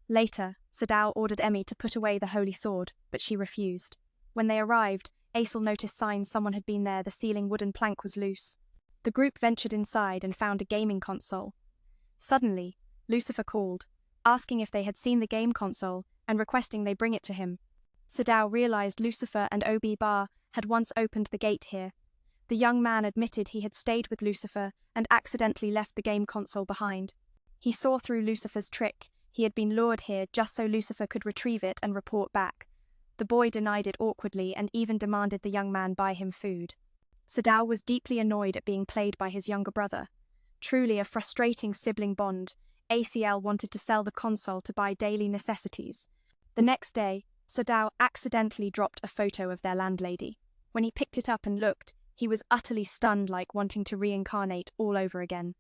Speaker 1: Later, Sadao ordered Emi to put away the holy sword, but she refused. When they arrived, Acel noticed signs someone had been there. The ceiling wooden plank was loose. The group ventured inside and found a gaming console. Suddenly, Lucifer called, asking if they had seen the game console and requesting they bring it to him. Sadao realized Lucifer and Obi Bar had once opened the gate here. The young man admitted he had stayed with Lucifer and accidentally left the game console behind. He saw through Lucifer's trick. He had been lured here just so Lucifer could retrieve it and report back. The boy denied it awkwardly and even demanded the young man buy him food. Sadao was deeply annoyed at being played by his younger brother. Truly a frustrating sibling bond, Acel wanted to sell the console to buy daily necessities. The next day, Sadao accidentally dropped a photo of their landlady. When he picked it up and looked, he was utterly stunned, like wanting to reincarnate all over again.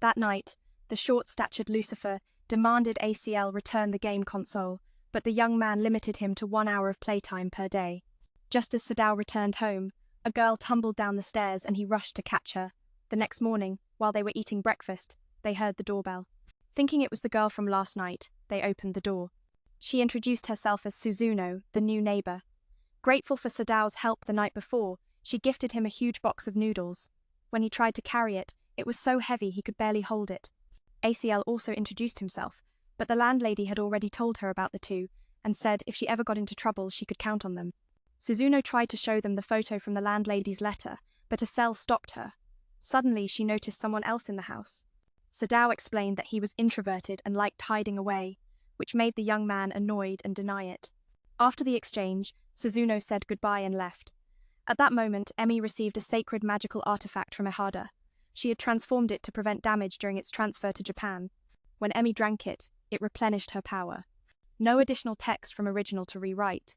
Speaker 1: That night, the short-statured Lucifer demanded Acel return the game console, but the young man limited him to 1 hour of playtime per day. Just as Sadao returned home, a girl tumbled down the stairs and he rushed to catch her. The next morning, while they were eating breakfast, they heard the doorbell. Thinking it was the girl from last night, they opened the door. She introduced herself as Suzuno, the new neighbor. Grateful for Sadao's help the night before, she gifted him a huge box of noodles. When he tried to carry it, it was so heavy he could barely hold it. Acel also introduced himself, but the landlady had already told her about the two and said if she ever got into trouble, she could count on them. Suzuno tried to show them the photo from the landlady's letter, but Acel stopped her. Suddenly, she noticed someone else in the house. Sadao explained that he was introverted and liked hiding away, which made the young man annoyed and deny it. After the exchange, Suzuno said goodbye and left. At that moment, Emi received a sacred magical artifact from Ehada. She had transformed it to prevent damage during its transfer to Japan. When Emi drank it, it replenished her power. No additional text from original to rewrite.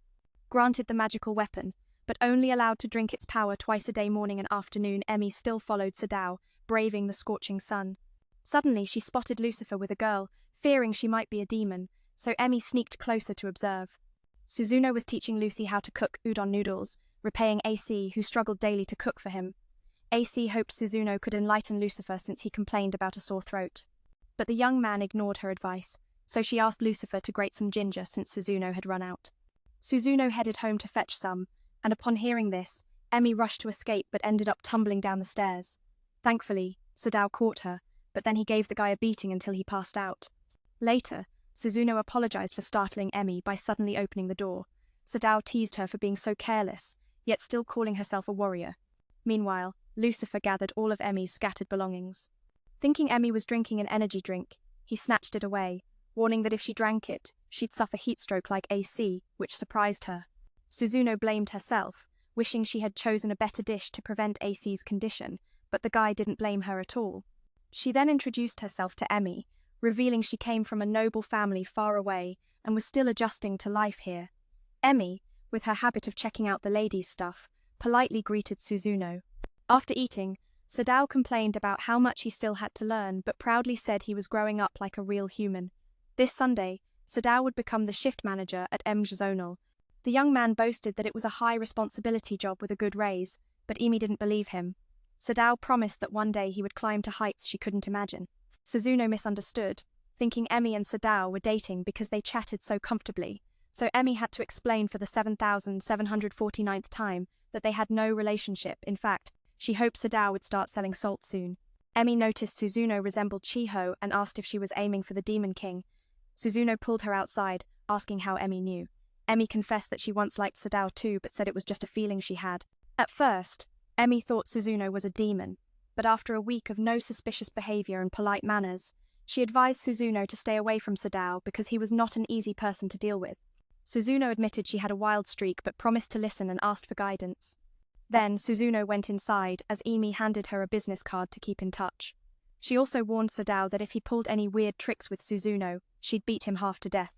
Speaker 1: Granted the magical weapon, but only allowed to drink its power twice a day, morning and afternoon, Emi still followed Sadao, braving the scorching sun. Suddenly, she spotted Lucifer with a girl, fearing she might be a demon, so Emi sneaked closer to observe. Suzuno was teaching Lucy how to cook udon noodles, repaying AC, who struggled daily to cook for him. AC hoped Suzuno could enlighten Lucifer since he complained about a sore throat. But the young man ignored her advice, so she asked Lucifer to grate some ginger since Suzuno had run out. Suzuno headed home to fetch some, and upon hearing this, Emi rushed to escape but ended up tumbling down the stairs. Thankfully, Sadao caught her, but then he gave the guy a beating until he passed out. Later, Suzuno apologized for startling Emi by suddenly opening the door. Sadao teased her for being so careless, yet still calling herself a warrior. Meanwhile, Lucifer gathered all of Emi's scattered belongings. Thinking Emi was drinking an energy drink, he snatched it away, warning that if she drank it, she'd suffer heatstroke like AC, which surprised her. Suzuno blamed herself, wishing she had chosen a better dish to prevent AC's condition, but the guy didn't blame her at all. She then introduced herself to Emi, revealing she came from a noble family far away and was still adjusting to life here. Emi, with her habit of checking out the ladies' stuff, politely greeted Suzuno. After eating, Sadao complained about how much he still had to learn, but proudly said he was growing up like a real human. This Sunday, Sadao would become the shift manager at MJ Zonal. The young man boasted that it was a high-responsibility job with a good raise, but Emi didn't believe him. Sadao promised that one day he would climb to heights she couldn't imagine. Suzuno misunderstood, thinking Emi and Sadao were dating because they chatted so comfortably, so Emi had to explain for the 7,749th time that they had no relationship. In fact, she hoped Sadao would start selling salt soon. Emi noticed Suzuno resembled Chiho and asked if she was aiming for the Demon King. Suzuno pulled her outside, asking how Emi knew. Emi confessed that she once liked Sadao too, but said it was just a feeling she had. At first, Emi thought Suzuno was a demon, but after a week of no suspicious behavior and polite manners, she advised Suzuno to stay away from Sadao because he was not an easy person to deal with. Suzuno admitted she had a wild streak but promised to listen and asked for guidance. Then Suzuno went inside as Emi handed her a business card to keep in touch. She also warned Sadao that if he pulled any weird tricks with Suzuno, she'd beat him half to death.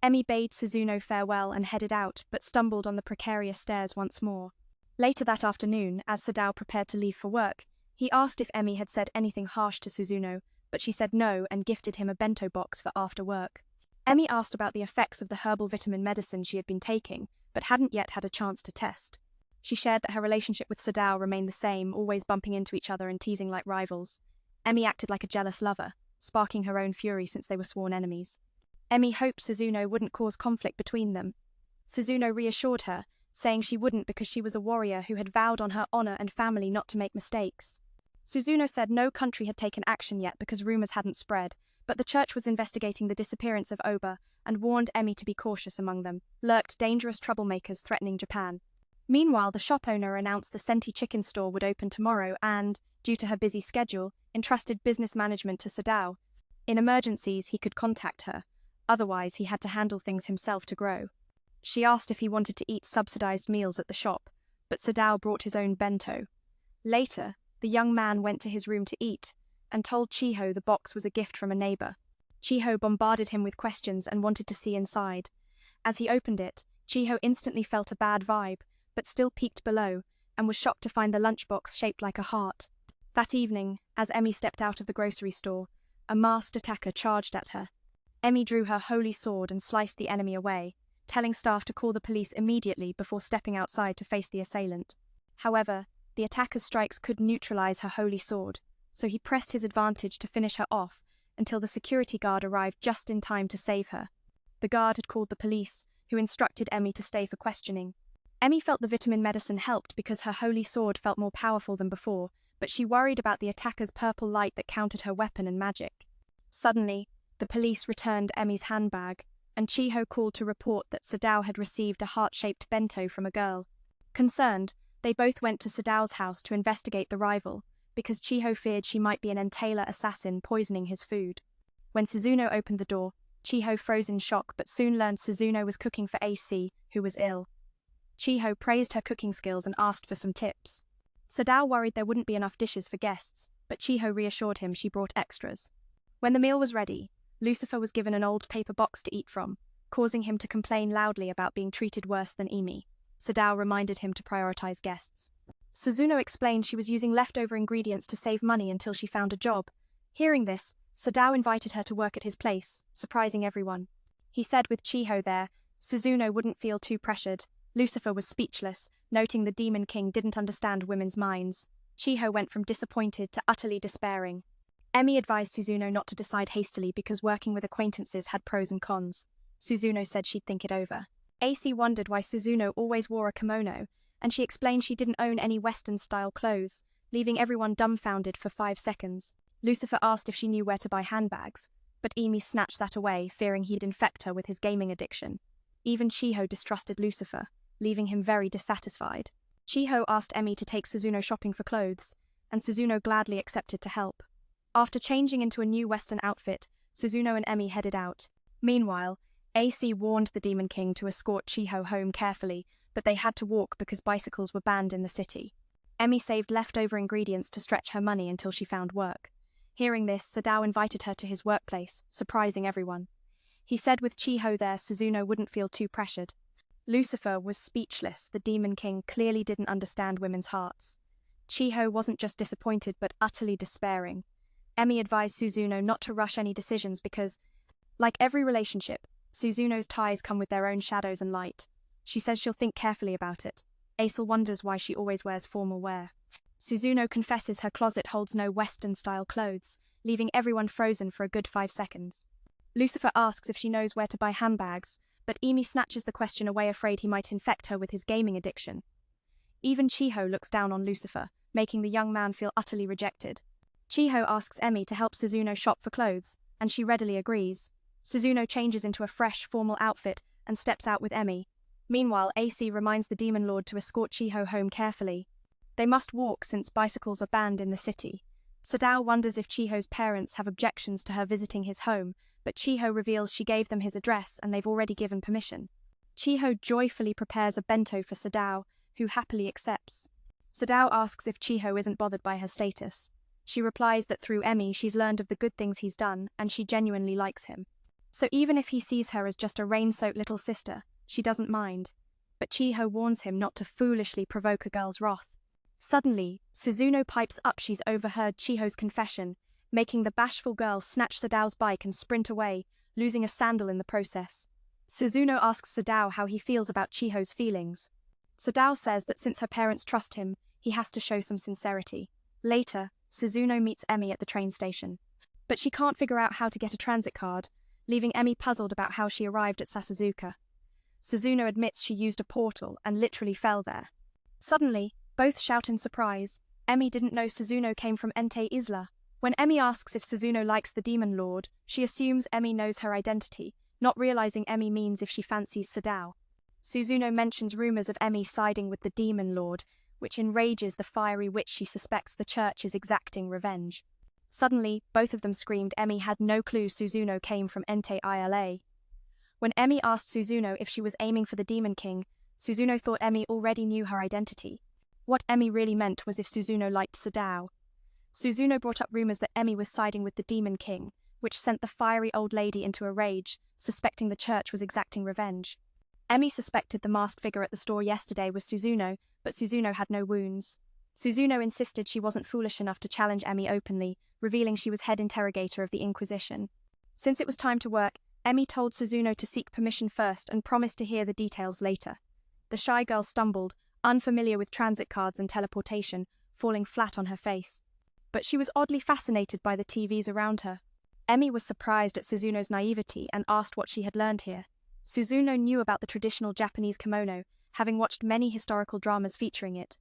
Speaker 1: Emi bade Suzuno farewell and headed out, but stumbled on the precarious stairs once more. Later that afternoon, as Sadao prepared to leave for work, he asked if Emi had said anything harsh to Suzuno, but she said no and gifted him a bento box for after work. Emi asked about the effects of the herbal vitamin medicine she had been taking, but hadn't yet had a chance to test. She shared that her relationship with Sadao remained the same, always bumping into each other and teasing like rivals. Emi acted like a jealous lover, sparking her own fury since they were sworn enemies. Emi hoped Suzuno wouldn't cause conflict between them. Suzuno reassured her, saying she wouldn't because she was a warrior who had vowed on her honor and family not to make mistakes. Suzuno said no country had taken action yet because rumors hadn't spread, but the church was investigating the disappearance of Oba and warned Emi to be cautious. Among them lurked dangerous troublemakers threatening Japan. Meanwhile, the shop owner announced the Senti chicken store would open tomorrow and, due to her busy schedule, entrusted business management to Sadao. In emergencies, he could contact her. Otherwise, he had to handle things himself to grow. She asked if he wanted to eat subsidized meals at the shop, but Sadao brought his own bento. Later, the young man went to his room to eat and told Chiho the box was a gift from a neighbor. Chiho bombarded him with questions and wanted to see inside. As he opened it, Chiho instantly felt a bad vibe, but still peeked below, and was shocked to find the lunchbox shaped like a heart. That evening, as Emi stepped out of the grocery store, a masked attacker charged at her. Emi drew her holy sword and sliced the enemy away, telling staff to call the police immediately before stepping outside to face the assailant. However, the attacker's strikes could neutralize her holy sword, so he pressed his advantage to finish her off until the security guard arrived just in time to save her. The guard had called the police, who instructed Emi to stay for questioning. Emi felt the vitamin medicine helped because her holy sword felt more powerful than before, but she worried about the attacker's purple light that countered her weapon and magic. Suddenly, the police returned Emi's handbag, and Chiho called to report that Sadao had received a heart-shaped bento from a girl. Concerned, they both went to Sadao's house to investigate the rival, because Chiho feared she might be an entailor assassin poisoning his food. When Suzuno opened the door, Chiho froze in shock but soon learned Suzuno was cooking for AC, who was ill. Chiho praised her cooking skills and asked for some tips. Sadao worried there wouldn't be enough dishes for guests, but Chiho reassured him she brought extras. When the meal was ready, Lucifer was given an old paper box to eat from, causing him to complain loudly about being treated worse than Emi. Sadao reminded him to prioritize guests. Suzuno explained she was using leftover ingredients to save money until she found a job. Hearing this, Sadao invited her to work at his place, surprising everyone. He said with Chiho there, Suzuno wouldn't feel too pressured. Lucifer was speechless, noting the Demon King didn't understand women's minds. Chiho went from disappointed to utterly despairing. Emi advised Suzuno not to decide hastily because working with acquaintances had pros and cons. Suzuno said she'd think it over. AC wondered why Suzuno always wore a kimono, and she explained she didn't own any Western-style clothes, leaving everyone dumbfounded for 5 seconds. Lucifer asked if she knew where to buy handbags, but Emi snatched that away, fearing he'd infect her with his gaming addiction. Even Chiho distrusted Lucifer, leaving him very dissatisfied. Chiho asked Emi to take Suzuno shopping for clothes, and Suzuno gladly accepted to help. After changing into a new Western outfit, Suzuno and Emi headed out. Meanwhile, AC warned the Demon King to escort Chiho home carefully, but they had to walk because bicycles were banned in the city. Emi saved leftover ingredients to stretch her money until she found work. Hearing this, Sadao invited her to his workplace, surprising everyone. He said with Chiho there, Suzuno wouldn't feel too pressured. Lucifer was speechless. The Demon King clearly didn't understand women's hearts. Chiho wasn't just disappointed but utterly despairing. Emi advised Suzuno not to rush any decisions because, like every relationship, Suzuno's ties come with their own shadows and light. She says she'll think carefully about it. Aisel wonders why she always wears formal wear. Suzuno confesses her closet holds no Western-style clothes, leaving everyone frozen for a good 5 seconds. Lucifer asks if she knows where to buy handbags, but Emi snatches the question away, afraid he might infect her with his gaming addiction. Even Chiho looks down on Lucifer, making the young man feel utterly rejected. Chiho asks Emi to help Suzuno shop for clothes, and she readily agrees. Suzuno changes into a fresh, formal outfit and steps out with Emi. Meanwhile, AC reminds the Demon Lord to escort Chiho home carefully. They must walk since bicycles are banned in the city. Sadao wonders if Chiho's parents have objections to her visiting his home, but Chiho reveals she gave them his address and they've already given permission. Chiho joyfully prepares a bento for Sadao, who happily accepts. Sadao asks if Chiho isn't bothered by her status. She replies that through Emi she's learned of the good things he's done and she genuinely likes him. So even if he sees her as just a rain-soaked little sister, she doesn't mind. But Chiho warns him not to foolishly provoke a girl's wrath. Suddenly, Suzuno pipes up she's overheard Chiho's confession, making the bashful girl snatch Sadao's bike and sprint away, losing a sandal in the process. Suzuno asks Sadao how he feels about Chiho's feelings. Sadao says that since her parents trust him, he has to show some sincerity. Later, Suzuno meets Emi at the train station. But she can't figure out how to get a transit card, leaving Emi puzzled about how she arrived at Sasuzuka. Suzuno admits she used a portal and literally fell there. Suddenly, both shout in surprise. Emi didn't know Suzuno came from Entei Isla. When Emi asks if Suzuno likes the Demon Lord, she assumes Emi knows her identity, not realizing Emi means if she fancies Sadao. Suzuno mentions rumors of Emi siding with the Demon Lord, which enrages the fiery witch she suspects the church is exacting revenge. Suddenly, both of them screamed Emi had no clue Suzuno came from Entei Isla. When Emi asked Suzuno if she was aiming for the Demon King, Suzuno thought Emi already knew her identity. What Emi really meant was if Suzuno liked Sadao. Suzuno brought up rumors that Emi was siding with the Demon King, which sent the fiery old lady into a rage, suspecting the church was exacting revenge. Emi suspected the masked figure at the store yesterday was Suzuno, but Suzuno had no wounds. Suzuno insisted she wasn't foolish enough to challenge Emi openly, revealing she was head interrogator of the Inquisition. Since it was time to work, Emi told Suzuno to seek permission first and promised to hear the details later. The shy girl stumbled, unfamiliar with transit cards and teleportation, falling flat on her face. But she was oddly fascinated by the TVs around her. Emi was surprised at Suzuno's naivety and asked what she had learned here. Suzuno knew about the traditional Japanese kimono, having watched many historical dramas featuring it.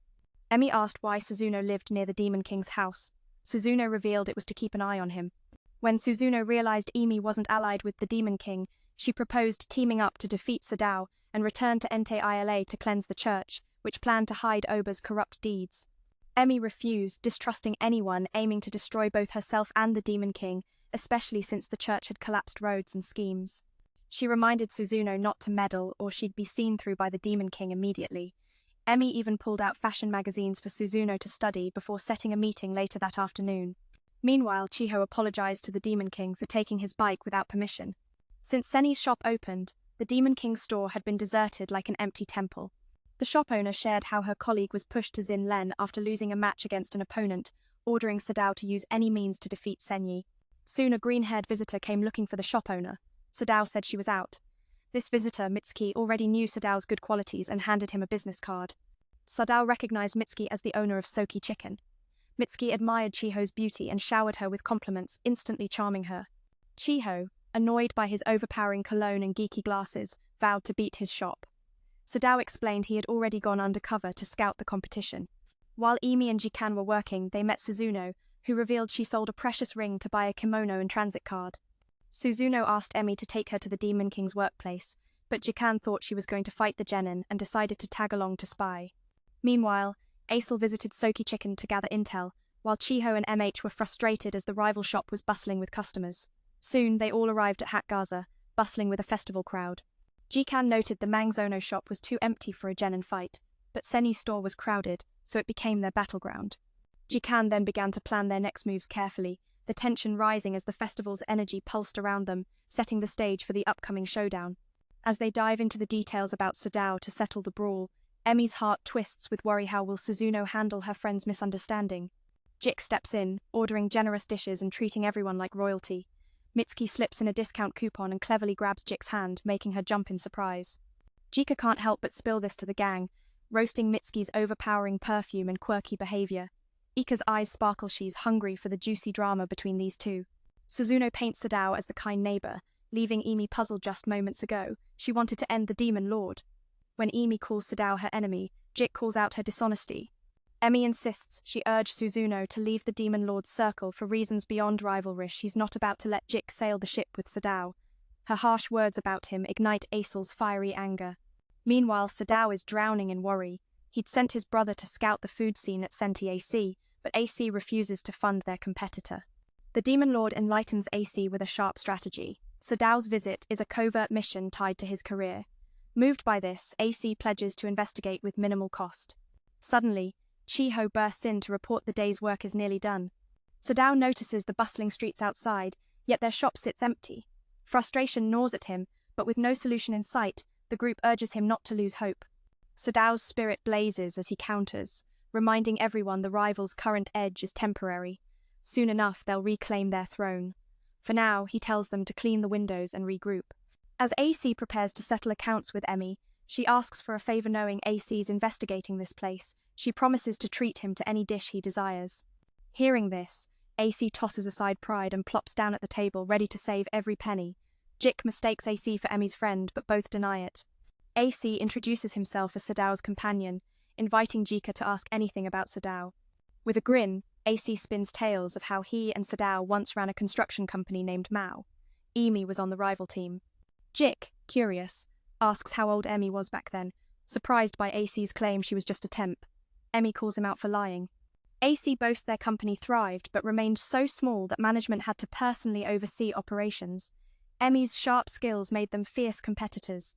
Speaker 1: Emi asked why Suzuno lived near the Demon King's house. Suzuno revealed it was to keep an eye on him. When Suzuno realized Emi wasn't allied with the Demon King, she proposed teaming up to defeat Sadao and return to Entei Isla to cleanse the church, which planned to hide Oba's corrupt deeds. Emi refused, distrusting anyone aiming to destroy both herself and the Demon King, especially since the church had collapsed roads and schemes. She reminded Suzuno not to meddle or she'd be seen through by the Demon King immediately. Emi even pulled out fashion magazines for Suzuno to study before setting a meeting later that afternoon. Meanwhile, Chiho apologized to the Demon King for taking his bike without permission. Since Senni's shop opened, the Demon King's store had been deserted like an empty temple. The shop owner shared how her colleague was pushed to Xin Len after losing a match against an opponent, ordering Sadao to use any means to defeat Senyi. Soon a green-haired visitor came looking for the shop owner. Sadao said she was out. This visitor, Mitsuki, already knew Sadao's good qualities and handed him a business card. Sadao recognized Mitsuki as the owner of Soki Chicken. Mitsuki admired Chiho's beauty and showered her with compliments, instantly charming her. Chiho, annoyed by his overpowering cologne and geeky glasses, vowed to beat his shop. Sadao explained he had already gone undercover to scout the competition. While Emi and Jikan were working, they met Suzuno, who revealed she sold a precious ring to buy a kimono and transit card. Suzuno asked Emi to take her to the Demon King's workplace, but Jikan thought she was going to fight the genin and decided to tag along to spy. Meanwhile, Aesel visited Soki Chicken to gather intel, while Chiho and MH were frustrated as the rival shop was bustling with customers. Soon, they all arrived at Hatgaza, bustling with a festival crowd. Jikan noted the Mangzono shop was too empty for a genin fight, but Senni's store was crowded, so it became their battleground. Jikan then began to plan their next moves carefully, the tension rising as the festival's energy pulsed around them, setting the stage for the upcoming showdown. As they dive into the details about Sadao to settle the brawl, Emi's heart twists with worry how will Suzuno handle her friend's misunderstanding. Jik steps in, ordering generous dishes and treating everyone like royalty. Mitsuki slips in a discount coupon and cleverly grabs Jik's hand, making her jump in surprise. Jika can't help but spill this to the gang, roasting Mitsuki's overpowering perfume and quirky behavior. Ika's eyes sparkle, she's hungry for the juicy drama between these two. Suzuno paints Sadao as the kind neighbor, leaving Emi puzzled just moments ago. She wanted to end the Demon Lord. When Emi calls Sadao her enemy, Jik calls out her dishonesty. Emi insists she urged Suzuno to leave the Demon Lord's circle for reasons beyond rivalry. She's not about to let Jik sail the ship with Sadao. Her harsh words about him ignite Aesel's fiery anger. Meanwhile, Sadao is drowning in worry. He'd sent his brother to scout the food scene at Senti AC, but AC refuses to fund their competitor. The Demon Lord enlightens AC with a sharp strategy. Sadao's visit is a covert mission tied to his career. Moved by this, AC pledges to investigate with minimal cost. Suddenly, Chiho bursts in to report the day's work is nearly done. Sadao notices the bustling streets outside, yet their shop sits empty. Frustration gnaws at him, but with no solution in sight, the group urges him not to lose hope. Sadao's spirit blazes as he counters, reminding everyone the rivals' current edge is temporary. Soon enough, they'll reclaim their throne. For now, he tells them to clean the windows and regroup. As AC prepares to settle accounts with Emmy, she asks for a favor knowing AC's investigating this place. She promises to treat him to any dish he desires. Hearing this, AC tosses aside pride and plops down at the table, ready to save every penny. Jik mistakes AC for Emmy's friend, but both deny it. AC introduces himself as Sadao's companion, inviting Jika to ask anything about Sadao. With a grin, AC spins tales of how he and Sadao once ran a construction company named Mao. Emi was on the rival team. Jik, curious, asks how old Emmy was back then, surprised by AC's claim she was just a temp. Emmy calls him out for lying. AC boasts their company thrived but remained so small that management had to personally oversee operations. Emmy's sharp skills made them fierce competitors.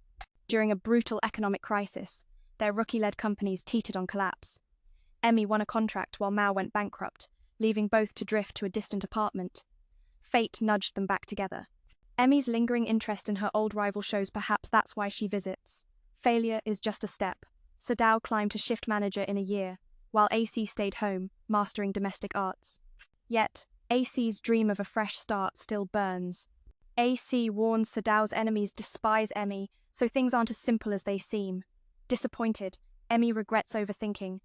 Speaker 1: During a brutal economic crisis, their rookie-led companies teetered on collapse. Emmy won a contract while Mao went bankrupt, leaving both to drift to a distant apartment. Fate nudged them back together. Emmy's lingering interest in her old rival shows perhaps that's why she visits. Failure is just a step. Sadao climbed to shift manager in a year, while AC stayed home, mastering domestic arts. Yet, AC's dream of a fresh start still burns. AC warns Sadao's enemies despise Emmy, so things aren't as simple as they seem. Disappointed, Emmy regrets overthinking.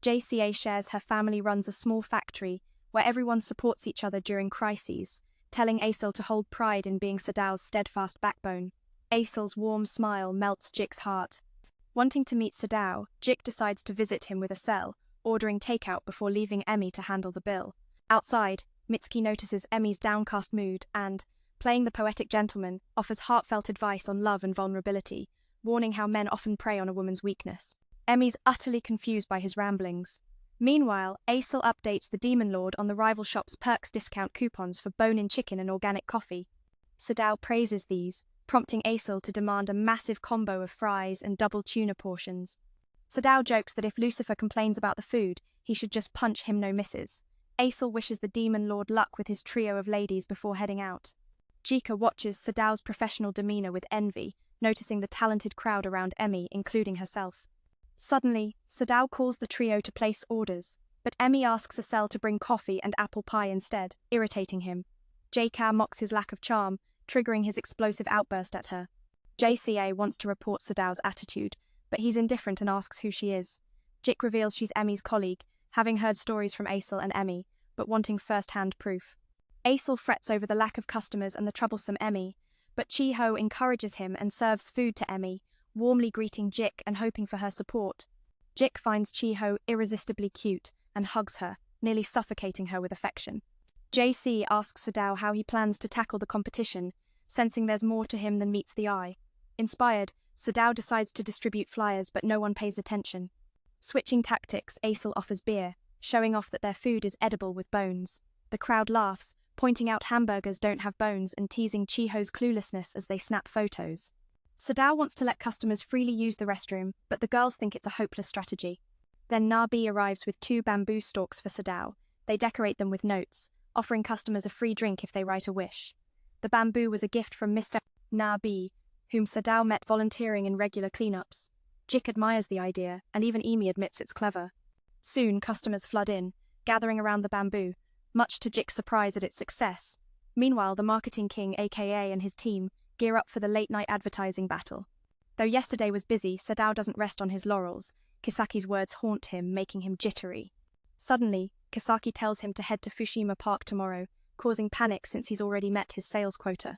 Speaker 1: JCA shares her family runs a small factory where everyone supports each other during crises, telling Aisel to hold pride in being Sadao's steadfast backbone. Aisel's warm smile melts Jik's heart. Wanting to meet Sadao, Jik decides to visit him with a cell, ordering takeout before leaving Emmy to handle the bill. Outside, Mitsuki notices Emmy's downcast mood and, playing the poetic gentleman, offers heartfelt advice on love and vulnerability, warning how men often prey on a woman's weakness. Emmy's utterly confused by his ramblings. Meanwhile, Aisel updates the Demon Lord on the rival shop's perks discount coupons for bone-in chicken and organic coffee. Sadao praises these, prompting Aisel to demand a massive combo of fries and double tuna portions. Sadao jokes that if Lucifer complains about the food, he should just punch him no misses. Aisel wishes the Demon Lord luck with his trio of ladies before heading out. Jika watches Sadao's professional demeanor with envy, noticing the talented crowd around Emmy, including herself. Suddenly, Sadao calls the trio to place orders, but Emmy asks Acel to bring coffee and apple pie instead, irritating him. Jika mocks his lack of charm, triggering his explosive outburst at her. JCA wants to report Sadao's attitude, but he's indifferent and asks who she is. Jik reveals she's Emmy's colleague, having heard stories from Aisel and Emmy, but wanting first-hand proof. Aisel frets over the lack of customers and the troublesome Emmy, but Chiho encourages him and serves food to Emmy, warmly greeting Jik and hoping for her support. Jik finds Chiho irresistibly cute and hugs her, nearly suffocating her with affection. JC asks Sadao how he plans to tackle the competition, sensing there's more to him than meets the eye. Inspired, Sadao decides to distribute flyers, but no one pays attention. Switching tactics, Aisel offers beer, showing off that their food is edible with bones. The crowd laughs, pointing out hamburgers don't have bones and teasing Chiho's cluelessness as they snap photos. Sadao wants to let customers freely use the restroom, but the girls think it's a hopeless strategy. Then Nabi arrives with 2 bamboo stalks for Sadao. They decorate them with notes, offering customers a free drink if they write a wish. The bamboo was a gift from Mr. Nabi, whom Sadao met volunteering in regular cleanups. Jik admires the idea, and even Emi admits it's clever. Soon, customers flood in, gathering around the bamboo, much to Jik's surprise at its success. Meanwhile, the marketing king, aka, and his team gear up for the late-night advertising battle. Though yesterday was busy, Sadao doesn't rest on his laurels. Kisaki's words haunt him, making him jittery. Suddenly, Kisaki tells him to head to Fushima Park tomorrow, causing panic since he's already met his sales quota.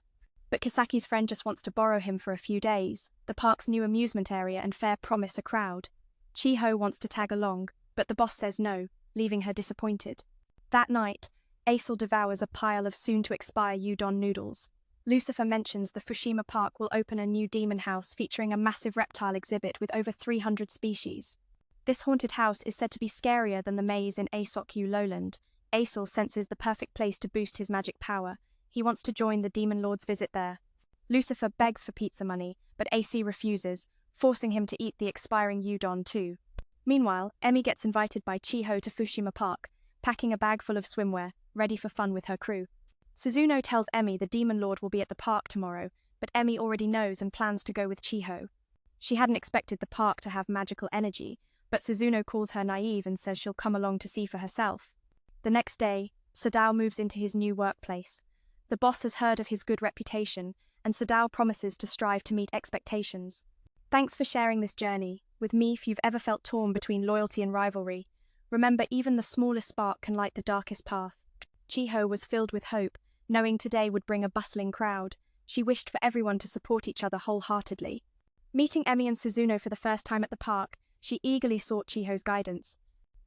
Speaker 1: But Kisaki's friend just wants to borrow him for a few days. The park's new amusement area and fair promise a crowd. Chiho wants to tag along, but the boss says no, leaving her disappointed. That night, Aisel devours a pile of soon-to-expire udon noodles. Lucifer mentions the Fushima Park will open a new demon house featuring a massive reptile exhibit with over 300 species. This haunted house is said to be scarier than the maze in Aesokyu Lowland. Aisel senses the perfect place to boost his magic power. He wants to join the Demon Lord's visit there. Lucifer begs for pizza money, but AC refuses, forcing him to eat the expiring udon too. Meanwhile, Emi gets invited by Chiho to Fushima Park, packing a bag full of swimwear, ready for fun with her crew. Suzuno tells Emi the Demon Lord will be at the park tomorrow, but Emi already knows and plans to go with Chiho. She hadn't expected the park to have magical energy, but Suzuno calls her naive and says she'll come along to see for herself. The next day, Sadao moves into his new workplace. The boss has heard of his good reputation, and Sadao promises to strive to meet expectations. Thanks for sharing this journey. With me, if you've ever felt torn between loyalty and rivalry, remember even the smallest spark can light the darkest path. Chiho was filled with hope, knowing today would bring a bustling crowd. She wished for everyone to support each other wholeheartedly. Meeting Emi and Suzuno for the first time at the park, she eagerly sought Chiho's guidance.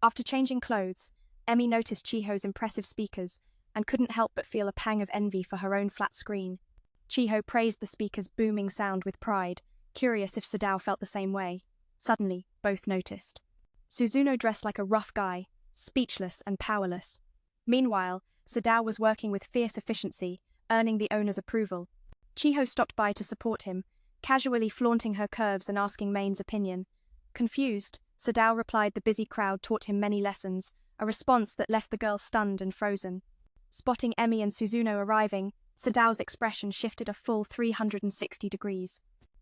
Speaker 1: After changing clothes, Emi noticed Chiho's impressive speakers and couldn't help but feel a pang of envy for her own flat screen. Chiho praised the speaker's booming sound with pride, curious if Sadao felt the same way. Suddenly, both noticed. Suzuno dressed like a rough guy, speechless and powerless. Meanwhile, Sadao was working with fierce efficiency, earning the owner's approval. Chiho stopped by to support him, casually flaunting her curves and asking Main's opinion. Confused, Sadao replied the busy crowd taught him many lessons, a response that left the girl stunned and frozen. Spotting Emi and Suzuno arriving, Sadao's expression shifted a full 360 degrees.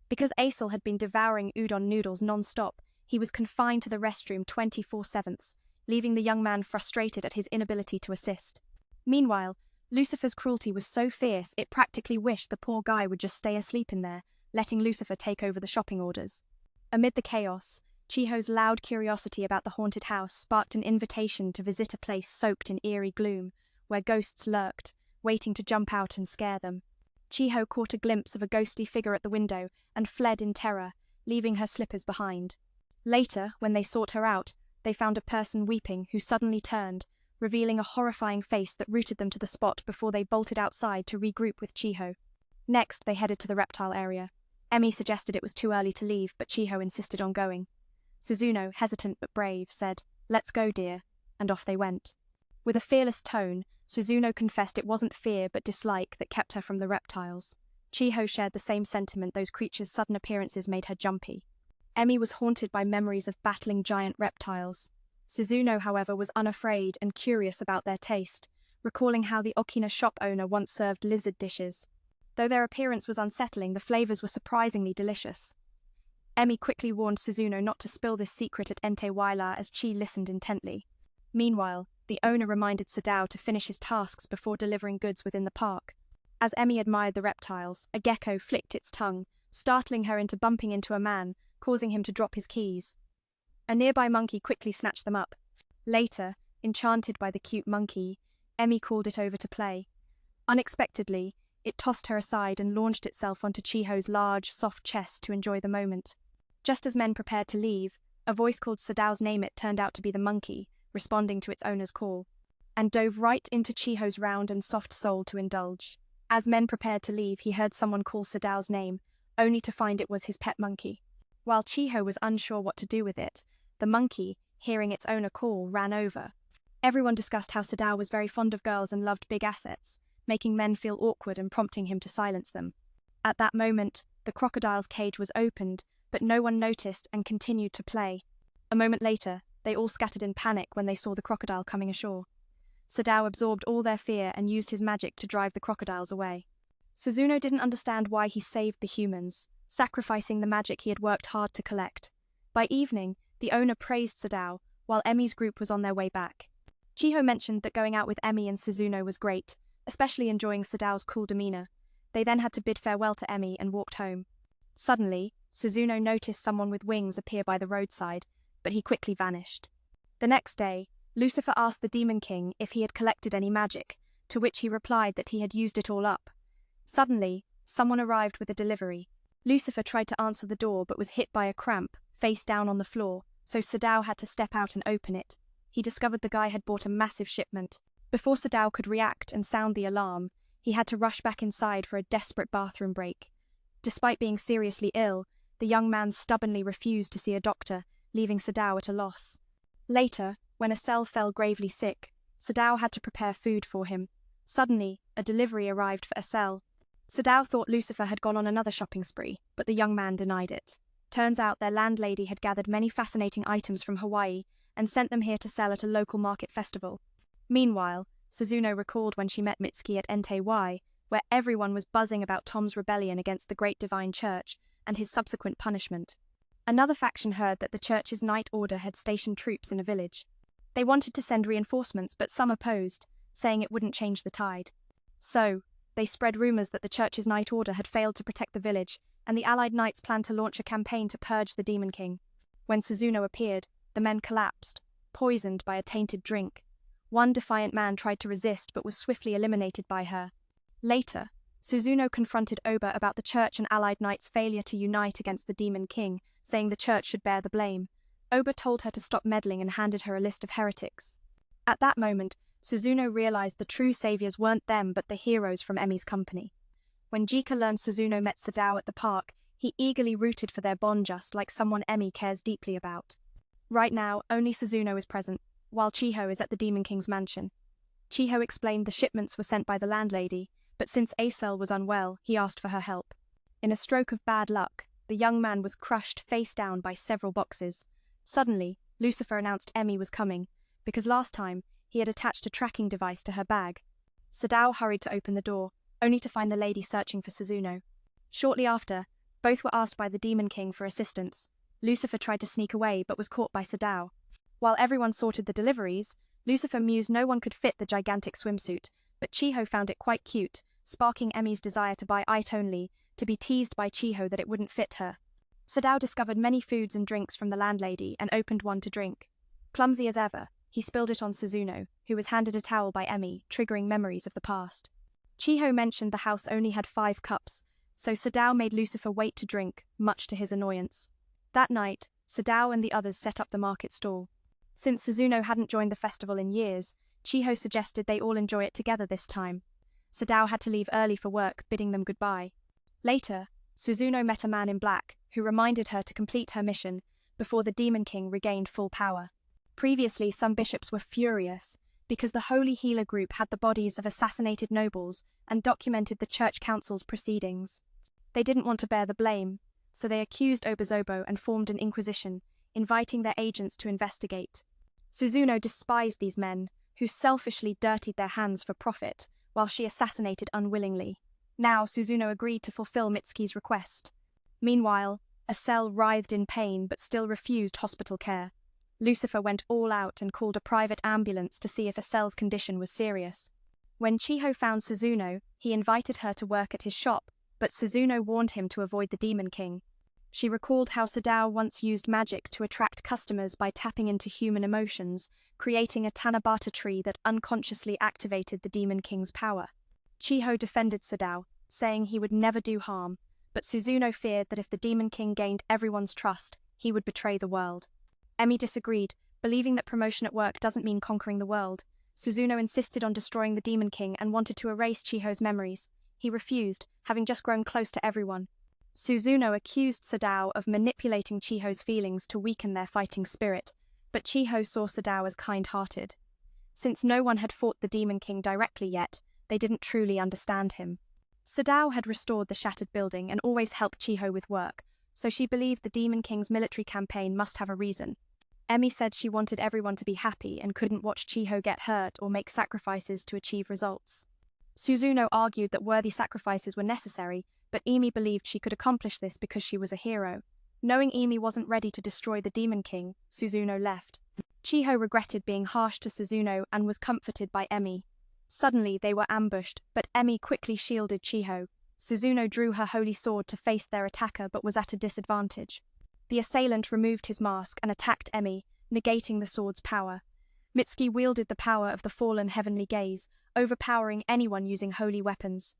Speaker 1: Because Aesol had been devouring udon noodles non-stop, he was confined to the restroom 24/7, leaving the young man frustrated at his inability to assist. Meanwhile, Lucifer's cruelty was so fierce it practically wished the poor guy would just stay asleep in there, letting Lucifer take over the shopping orders. Amid the chaos, Chiho's loud curiosity about the haunted house sparked an invitation to visit a place soaked in eerie gloom, where ghosts lurked, waiting to jump out and scare them. Chiho caught a glimpse of a ghostly figure at the window and fled in terror, leaving her slippers behind. Later, when they sought her out, they found a person weeping who suddenly turned, revealing a horrifying face that rooted them to the spot before they bolted outside to regroup with Chiho. Next, they headed to the reptile area. Emi suggested it was too early to leave, but Chiho insisted on going. Suzuno, hesitant but brave, said, "Let's go, dear," and off they went. With a fearless tone, Suzuno confessed it wasn't fear but dislike that kept her from the reptiles. Chiho shared the same sentiment. Those creatures' sudden appearances made her jumpy. Emi was haunted by memories of battling giant reptiles. Suzuno, however, was unafraid and curious about their taste, recalling how the Okina shop owner once served lizard dishes. Though their appearance was unsettling, the flavors were surprisingly delicious. Emi quickly warned Suzuno not to spill this secret at Ente Waila as Chi listened intently. Meanwhile, the owner reminded Sadao to finish his tasks before delivering goods within the park. As Emi admired the reptiles, a gecko flicked its tongue, startling her into bumping into a man, causing him to drop his keys. A nearby monkey quickly snatched them up. Later, enchanted by the cute monkey, Emi called it over to play. Unexpectedly, it tossed her aside and launched itself onto Chiho's large, soft chest to enjoy the moment. Just as men prepared to leave, a voice called Sadao's name. It turned out to be the monkey, responding to its owner's call, and dove right into Chiho's round and soft soul to indulge. As men prepared to leave, he heard someone call Sadao's name, only to find it was his pet monkey. While Chiho was unsure what to do with it, the monkey, hearing its owner call, ran over. Everyone discussed how Sadao was very fond of girls and loved big assets, making men feel awkward and prompting him to silence them. At that moment, the crocodile's cage was opened, but no one noticed and continued to play. A moment later, they all scattered in panic when they saw the crocodile coming ashore. Sadao absorbed all their fear and used his magic to drive the crocodiles away. Suzuno didn't understand why he saved the humans, sacrificing the magic he had worked hard to collect. By evening, the owner praised Sadao, while Emi's group was on their way back. Chiho mentioned that going out with Emi and Suzuno was great, especially enjoying Sadao's cool demeanor. They then had to bid farewell to Emi and walked home. Suddenly, Suzuno noticed someone with wings appear by the roadside, but he quickly vanished. The next day, Lucifer asked the Demon King if he had collected any magic, to which he replied that he had used it all up. Suddenly, someone arrived with a delivery. Lucifer tried to answer the door but was hit by a cramp, face down on the floor, so Sadao had to step out and open it. He discovered the guy had bought a massive shipment. Before Sadao could react and sound the alarm, he had to rush back inside for a desperate bathroom break. Despite being seriously ill, the young man stubbornly refused to see a doctor, leaving Sadao at a loss. Later, when Acel fell gravely sick, Sadao had to prepare food for him. Suddenly, a delivery arrived for Acel. Sadao thought Lucifer had gone on another shopping spree, but the young man denied it. Turns out their landlady had gathered many fascinating items from Hawaii and sent them here to sell at a local market festival. Meanwhile, Suzuno recalled when she met Mitsuki at Entei Y, where everyone was buzzing about Tom's rebellion against the Great Divine Church and his subsequent punishment. Another faction heard that the church's night order had stationed troops in a village. They wanted to send reinforcements, but some opposed, saying it wouldn't change the tide. So, they spread rumors that the church's night order had failed to protect the village, and the allied knights planned to launch a campaign to purge the Demon King. When Suzuno appeared, the men collapsed, poisoned by a tainted drink. One defiant man tried to resist but was swiftly eliminated by her. Later, Suzuno confronted Oba about the church and allied knights' failure to unite against the Demon King, saying the church should bear the blame. Oba told her to stop meddling and handed her a list of heretics. At that moment, Suzuno realized the true saviors weren't them but the heroes from Emi's company. When Jika learned Suzuno met Sadao at the park, he eagerly rooted for their bond, just like someone Emi cares deeply about. Right now, only Suzuno is present, while Chiho is at the Demon King's mansion. Chiho explained the shipments were sent by the landlady, but since Acel was unwell, he asked for her help. In a stroke of bad luck, the young man was crushed face down by several boxes. Suddenly, Lucifer announced Emi was coming, because last time, he had attached a tracking device to her bag. Sadao hurried to open the door, only to find the lady searching for Suzuno. Shortly after, both were asked by the Demon King for assistance. Lucifer tried to sneak away but was caught by Sadao. While everyone sorted the deliveries, Lucifer mused no one could fit the gigantic swimsuit, but Chiho found it quite cute, sparking Emi's desire to buy it only, to be teased by Chiho that it wouldn't fit her. Sadao discovered many foods and drinks from the landlady and opened one to drink. Clumsy as ever, he spilled it on Suzuno, who was handed a towel by Emi, triggering memories of the past. Chiho mentioned the house only had 5 cups, so Sadao made Lucifer wait to drink, much to his annoyance. That night, Sadao and the others set up the market stall. Since Suzuno hadn't joined the festival in years, Chiho suggested they all enjoy it together this time. Sadao had to leave early for work, bidding them goodbye. Later, Suzuno met a man in black, who reminded her to complete her mission before the Demon King regained full power. Previously, some bishops were furious because the Holy Healer group had the bodies of assassinated nobles and documented the church council's proceedings. They didn't want to bear the blame, so they accused Obazobo and formed an inquisition, inviting their agents to investigate. Suzuno despised these men, who selfishly dirtied their hands for profit, while she assassinated unwillingly. Now Suzuno agreed to fulfill Mitsuki's request. Meanwhile, Acel writhed in pain but still refused hospital care. Lucifer went all out and called a private ambulance to see if Acel's condition was serious. When Chiho found Suzuno, he invited her to work at his shop, but Suzuno warned him to avoid the Demon King. She recalled how Sadao once used magic to attract customers by tapping into human emotions, creating a Tanabata tree that unconsciously activated the Demon King's power. Chiho defended Sadao, saying he would never do harm, but Suzuno feared that if the Demon King gained everyone's trust, he would betray the world. Emi disagreed, believing that promotion at work doesn't mean conquering the world. Suzuno insisted on destroying the Demon King and wanted to erase Chiho's memories. He refused, having just grown close to everyone. Suzuno accused Sadao of manipulating Chiho's feelings to weaken their fighting spirit, but Chiho saw Sadao as kind-hearted. Since no one had fought the Demon King directly yet, they didn't truly understand him. Sadao had restored the shattered building and always helped Chiho with work, so she believed the Demon King's military campaign must have a reason. Emi said she wanted everyone to be happy and couldn't watch Chiho get hurt or make sacrifices to achieve results. Suzuno argued that worthy sacrifices were necessary, but Emi believed she could accomplish this because she was a hero. Knowing Emi wasn't ready to destroy the Demon King, Suzuno left. Chiho regretted being harsh to Suzuno and was comforted by Emi. Suddenly they were ambushed, but Emi quickly shielded Chiho. Suzuno drew her holy sword to face their attacker but was at a disadvantage. The assailant removed his mask and attacked Emi, negating the sword's power. Mitsuki wielded the power of the fallen heavenly gaze, overpowering anyone using holy weapons.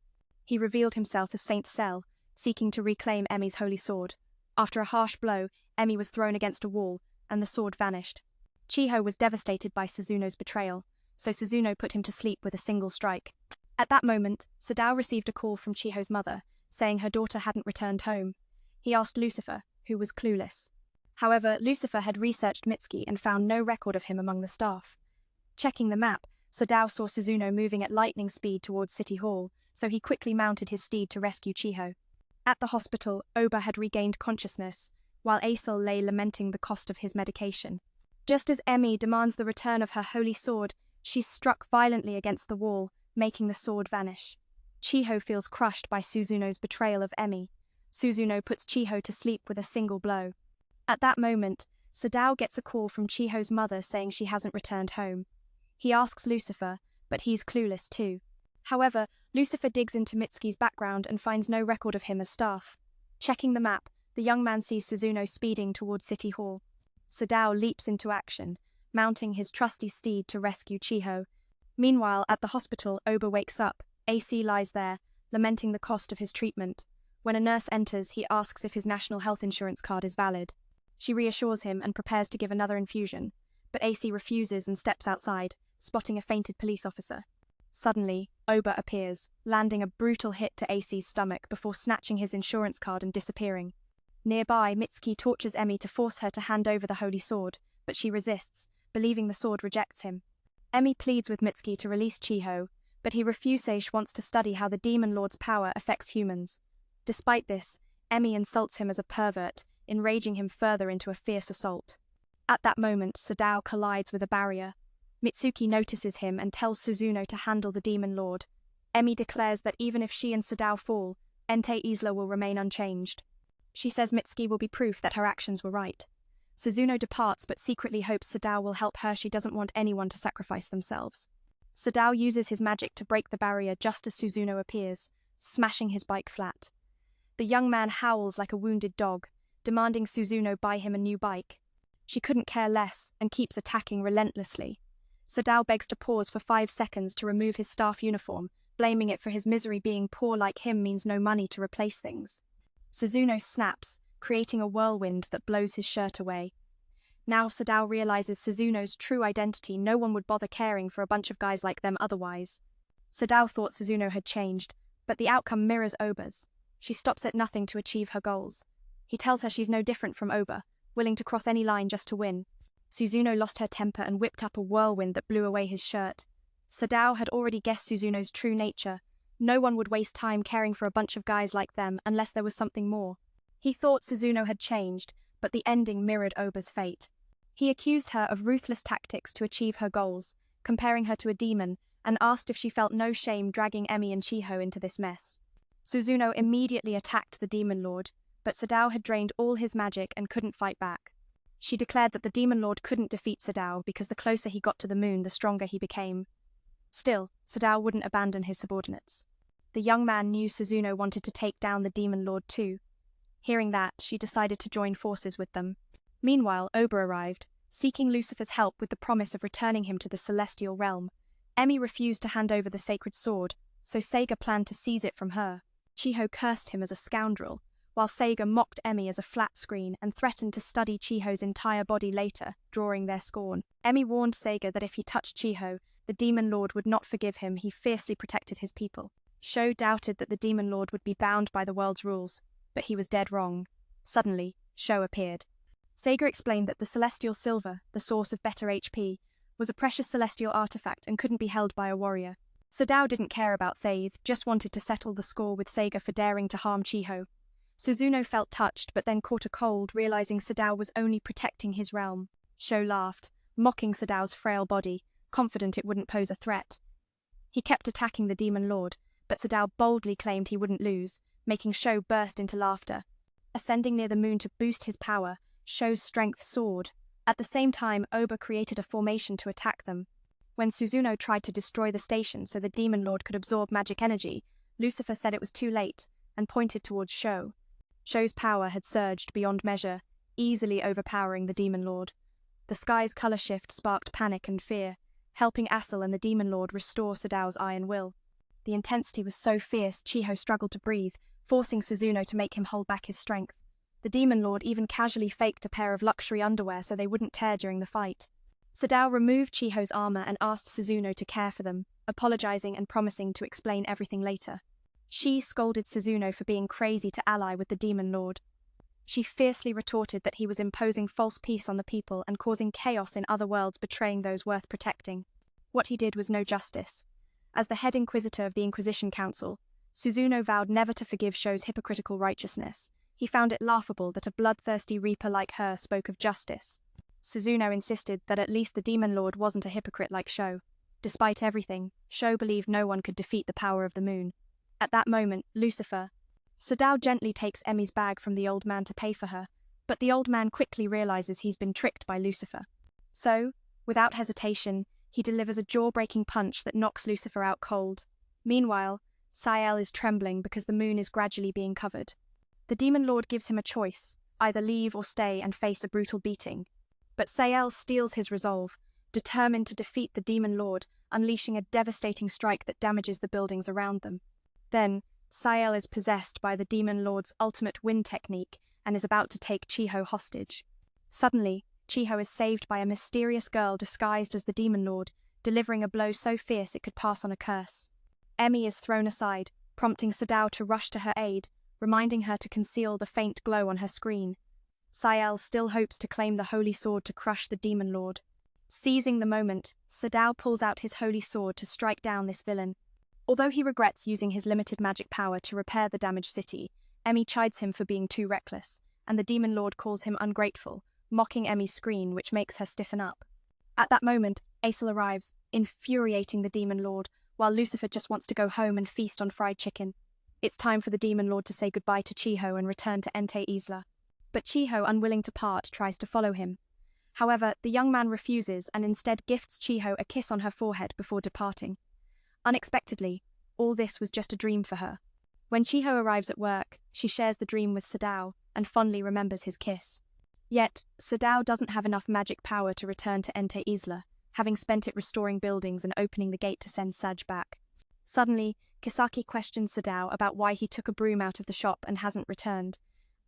Speaker 1: He revealed himself as Saint Cell, seeking to reclaim Emi's holy sword. After a harsh blow, Emi was thrown against a wall, and the sword vanished. Chiho was devastated by Suzuno's betrayal, so Suzuno put him to sleep with a single strike. At that moment, Sadao received a call from Chiho's mother, saying her daughter hadn't returned home. He asked Lucifer, who was clueless. However, Lucifer had researched Mitsuki and found no record of him among the staff. Checking the map, Sadao saw Suzuno moving at lightning speed towards City Hall, so he quickly mounted his steed to rescue Chiho. At the hospital, Oba had regained consciousness, while Aesol lay lamenting the cost of his medication. Just as Emi demands the return of her holy sword, she's struck violently against the wall, making the sword vanish. Chiho feels crushed by Suzuno's betrayal of Emi. Suzuno puts Chiho to sleep with a single blow. At that moment, Sadao gets a call from Chiho's mother saying she hasn't returned home. He asks Lucifer, but he's clueless too. However, Lucifer digs into Mitsuki's background and finds no record of him as staff. Checking the map, the young man sees Suzuno speeding towards City Hall. Sadao leaps into action, mounting his trusty steed to rescue Chiho. Meanwhile, at the hospital, Oba wakes up. AC lies there, lamenting the cost of his treatment. When a nurse enters, he asks if his national health insurance card is valid. She reassures him and prepares to give another infusion, but AC refuses and steps outside, spotting a fainted police officer. Suddenly, Oba appears, landing a brutal hit to AC's stomach before snatching his insurance card and disappearing. Nearby, Mitsuki tortures Emi to force her to hand over the holy sword, but she resists, believing the sword rejects him. Emi pleads with Mitsuki to release Chiho, but he refuses. Wants to study how the Demon Lord's power affects humans. Despite this, Emi insults him as a pervert, enraging him further into a fierce assault. At that moment, Sadao collides with a barrier. Mitsuki notices him and tells Suzuno to handle the Demon Lord. Emi declares that even if she and Sadao fall, Entei Isla will remain unchanged. She says Mitsuki will be proof that her actions were right. Suzuno departs but secretly hopes Sadao will help her. She doesn't want anyone to sacrifice themselves. Sadao uses his magic to break the barrier just as Suzuno appears, smashing his bike flat. The young man howls like a wounded dog, demanding Suzuno buy him a new bike. She couldn't care less and keeps attacking relentlessly. Sadao begs to pause for 5 seconds to remove his staff uniform, blaming it for his misery. Being poor like him means no money to replace things. Suzuno snaps, creating a whirlwind that blows his shirt away. Now Sadao realizes Suzuno's true identity. No one would bother caring for a bunch of guys like them otherwise. Sadao thought Suzuno had changed, but the outcome mirrors Oba's. She stops at nothing to achieve her goals. He tells her she's no different from Oba, willing to cross any line just to win. Suzuno lost her temper and whipped up a whirlwind that blew away his shirt. Sadao had already guessed Suzuno's true nature. No one would waste time caring for a bunch of guys like them unless there was something more. He thought Suzuno had changed, but the ending mirrored Oba's fate. He accused her of ruthless tactics to achieve her goals, comparing her to a demon, and asked if she felt no shame dragging Emi and Chiho into this mess. Suzuno immediately attacked the Demon Lord, but Sadao had drained all his magic and couldn't fight back. She declared that the Demon Lord couldn't defeat Sadao because the closer he got to the moon, the stronger he became. Still, Sadao wouldn't abandon his subordinates. The young man knew Suzuno wanted to take down the Demon Lord too. Hearing that, she decided to join forces with them. Meanwhile, Oba arrived, seeking Lucifer's help with the promise of returning him to the celestial realm. Emi refused to hand over the sacred sword, so Seiga planned to seize it from her. Chiho cursed him as a scoundrel, while Seiga mocked Emi as a flat screen and threatened to study Chiho's entire body later, drawing their scorn. Emi warned Seiga that if he touched Chiho, the Demon Lord would not forgive him. He fiercely protected his people. Sho doubted that the Demon Lord would be bound by the world's rules, but he was dead wrong. Suddenly, Sho appeared. Seiga explained that the celestial silver, the source of better HP, was a precious celestial artifact and couldn't be held by a warrior. Sadao didn't care about Thaith, just wanted to settle the score with Seiga for daring to harm Chiho. Suzuno felt touched but then caught a cold, realizing Sadao was only protecting his realm. Sho laughed, mocking Sadao's frail body, confident it wouldn't pose a threat. He kept attacking the Demon Lord, but Sadao boldly claimed he wouldn't lose, making Sho burst into laughter. Ascending near the moon to boost his power, Sho's strength soared. At the same time, Oba created a formation to attack them. When Suzuno tried to destroy the station so the Demon Lord could absorb magic energy, Lucifer said it was too late and pointed towards Sho. Sho's power had surged beyond measure, easily overpowering the Demon Lord. The sky's color shift sparked panic and fear, helping Assel and the Demon Lord restore Sadao's iron will. The intensity was so fierce, Chiho struggled to breathe, forcing Suzuno to make him hold back his strength. The Demon Lord even casually faked a pair of luxury underwear so they wouldn't tear during the fight. Sadao removed Chiho's armor and asked Suzuno to care for them, apologizing and promising to explain everything later. She scolded Suzuno for being crazy to ally with the Demon Lord. She fiercely retorted that he was imposing false peace on the people and causing chaos in other worlds, betraying those worth protecting. What he did was no justice. As the head inquisitor of the Inquisition Council, Suzuno vowed never to forgive Sho's hypocritical righteousness, He found it laughable that a bloodthirsty reaper like her spoke of justice. Suzuno insisted that at least the Demon Lord wasn't a hypocrite like Sho. Despite everything, Sho believed no one could defeat the power of the moon. At that moment, Lucifer. Sadao gently takes Emi's bag from the old man to pay for her, but the old man quickly realizes he's been tricked by Lucifer. So, without hesitation, he delivers a jaw-breaking punch that knocks Lucifer out cold. Meanwhile, Sael is trembling because the moon is gradually being covered. The Demon Lord gives him a choice, either leave or stay and face a brutal beating. But Sael steals his resolve, determined to defeat the Demon Lord, unleashing a devastating strike that damages the buildings around them. Then, Sael is possessed by the Demon Lord's ultimate wind technique and is about to take Chiho hostage. Suddenly, Chiho is saved by a mysterious girl disguised as the Demon Lord, delivering a blow so fierce it could pass on a curse. Emi is thrown aside, prompting Sadao to rush to her aid, reminding her to conceal the faint glow on her screen. Sael still hopes to claim the Holy Sword to crush the Demon Lord. Seizing the moment, Sadao pulls out his Holy Sword to strike down this villain. Although he regrets using his limited magic power to repair the damaged city, Emi chides him for being too reckless, and the Demon Lord calls him ungrateful, mocking Emi's scream, which makes her stiffen up. At that moment, Aesel arrives, infuriating the Demon Lord, while Lucifer just wants to go home and feast on fried chicken. It's time for the Demon Lord to say goodbye to Chiho and return to Ente Isla. But Chiho, unwilling to part, tries to follow him. However, the young man refuses and instead gifts Chiho a kiss on her forehead before departing. Unexpectedly, all this was just a dream for her. When Chiho arrives at work, she shares the dream with Sadao and fondly remembers his kiss. Yet, Sadao doesn't have enough magic power to return to Ente Isla, having spent it restoring buildings and opening the gate to send Saj back. Suddenly, Kisaki questions Sadao about why he took a broom out of the shop and hasn't returned.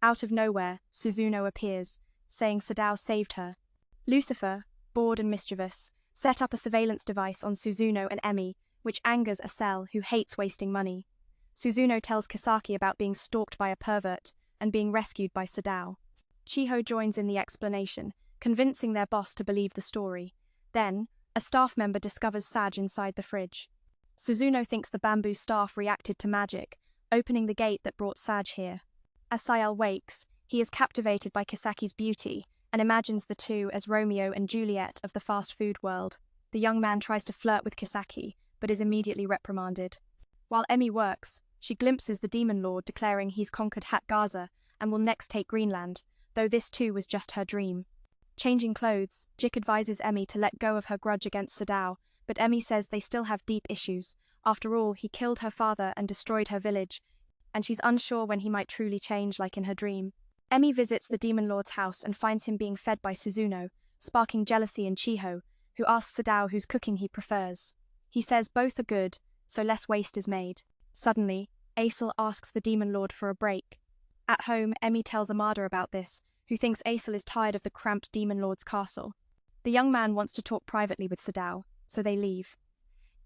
Speaker 1: Out of nowhere, Suzuno appears, saying Sadao saved her. Lucifer, bored and mischievous, set up a surveillance device on Suzuno and Emi, which angers Aesel, who hates wasting money. Suzuno tells Kisaki about being stalked by a pervert and being rescued by Sadao. Chiho joins in the explanation, convincing their boss to believe the story. Then, a staff member discovers Saj inside the fridge. Suzuno thinks the bamboo staff reacted to magic, opening the gate that brought Saj here. As Sael wakes, he is captivated by Kisaki's beauty and imagines the two as Romeo and Juliet of the fast food world. The young man tries to flirt with Kisaki, but is immediately reprimanded. While Emi works, she glimpses the Demon Lord declaring he's conquered Hat Gaza and will next take Greenland, though this too was just her dream. Changing clothes, Jik advises Emi to let go of her grudge against Sadao, but Emi says they still have deep issues. After all, he killed her father and destroyed her village, and she's unsure when he might truly change like in her dream. Emi visits the Demon Lord's house and finds him being fed by Suzuno, sparking jealousy in Chiho, who asks Sadao whose cooking he prefers. He says both are good, so less waste is made. Suddenly, Aesel asks the Demon Lord for a break. At home, Emi tells Amada about this, who thinks Aesel is tired of the cramped Demon Lord's castle. The young man wants to talk privately with Sadao, so they leave.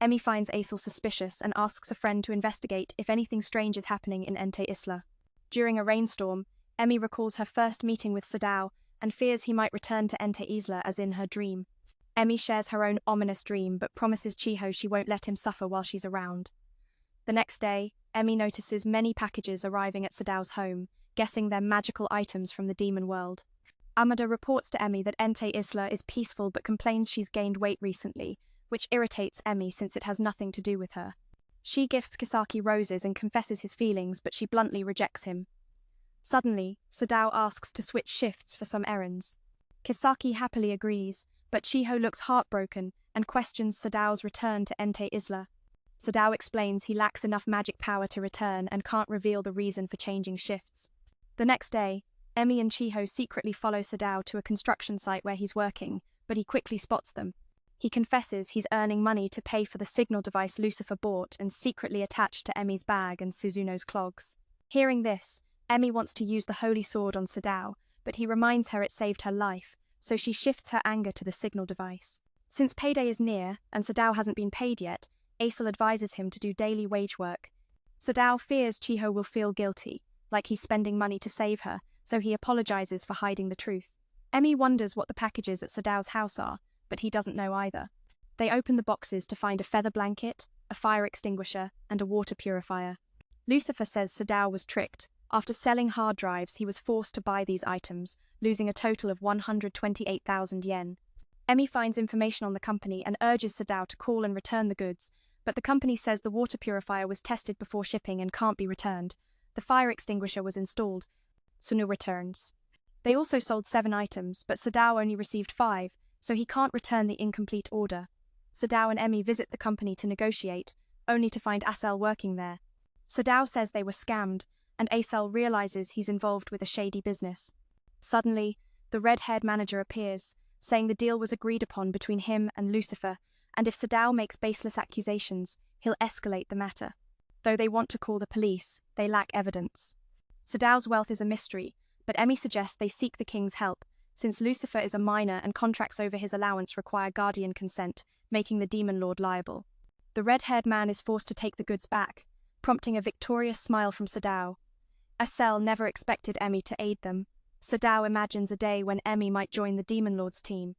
Speaker 1: Emi finds Aesel suspicious and asks a friend to investigate if anything strange is happening in Ente Isla. During a rainstorm, Emi recalls her first meeting with Sadao and fears he might return to Ente Isla as in her dream. Emi shares her own ominous dream but promises Chiho she won't let him suffer while she's around. The next day, Emi notices many packages arriving at Sadao's home, guessing they're magical items from the demon world. Amada reports to Emi that Ente Isla is peaceful but complains she's gained weight recently, which irritates Emi since it has nothing to do with her. She gifts Kisaki roses and confesses his feelings, but she bluntly rejects him. Suddenly, Sadao asks to switch shifts for some errands. Kisaki happily agrees, but Chiho looks heartbroken and questions Sadao's return to Ente Isla. Sadao explains he lacks enough magic power to return and can't reveal the reason for changing shifts. The next day, Emi and Chiho secretly follow Sadao to a construction site where he's working, but he quickly spots them. He confesses he's earning money to pay for the signal device Lucifer bought and secretly attached to Emi's bag and Suzuno's clogs. Hearing this, Emi wants to use the holy sword on Sadao, but he reminds her it saved her life, so she shifts her anger to the signal device. Since payday is near, and Sadao hasn't been paid yet, Aesel advises him to do daily wage work. Sadao fears Chiho will feel guilty, like he's spending money to save her, so he apologizes for hiding the truth. Emi wonders what the packages at Sadao's house are, but he doesn't know either. They open the boxes to find a feather blanket, a fire extinguisher, and a water purifier. Lucifer says Sadao was tricked, After selling hard drives, he was forced to buy these items, losing a total of 128,000 yen. Emi finds information on the company and urges Sadao to call and return the goods, but the company says the water purifier was tested before shipping and can't be returned. The fire extinguisher was installed. Sunu returns. They also sold 7 items, but Sadao only received 5, so he can't return the incomplete order. Sadao and Emi visit the company to negotiate, only to find Asel working there. Sadao says they were scammed, and Asel realizes he's involved with a shady business. Suddenly, the red-haired manager appears, saying the deal was agreed upon between him and Lucifer, and if Sadao makes baseless accusations, he'll escalate the matter. Though they want to call the police, they lack evidence. Sadao's wealth is a mystery, but Emi suggests they seek the king's help, since Lucifer is a minor and contracts over his allowance require guardian consent, making the demon lord liable. The red-haired man is forced to take the goods back, prompting a victorious smile from Sadao. Asel never expected Emi to aid them. Sadao imagines a day when Emi might join the demon lord's team.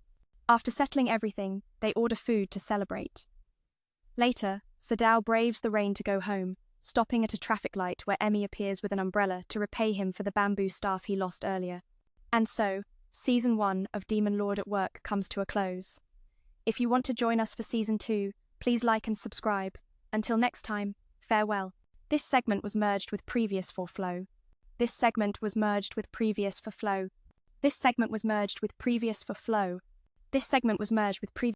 Speaker 1: After settling everything, they order food to celebrate. Later, Sadao braves the rain to go home, stopping at a traffic light where Emi appears with an umbrella to repay him for the bamboo staff he lost earlier. And so, Season 1 of Demon Lord at Work comes to a close. If you want to join us for Season 2, please like and subscribe. Until next time, farewell. This segment was merged with previous for flow. This segment was merged with previous for flow. This segment was merged with previous for flow. This segment was merged with previous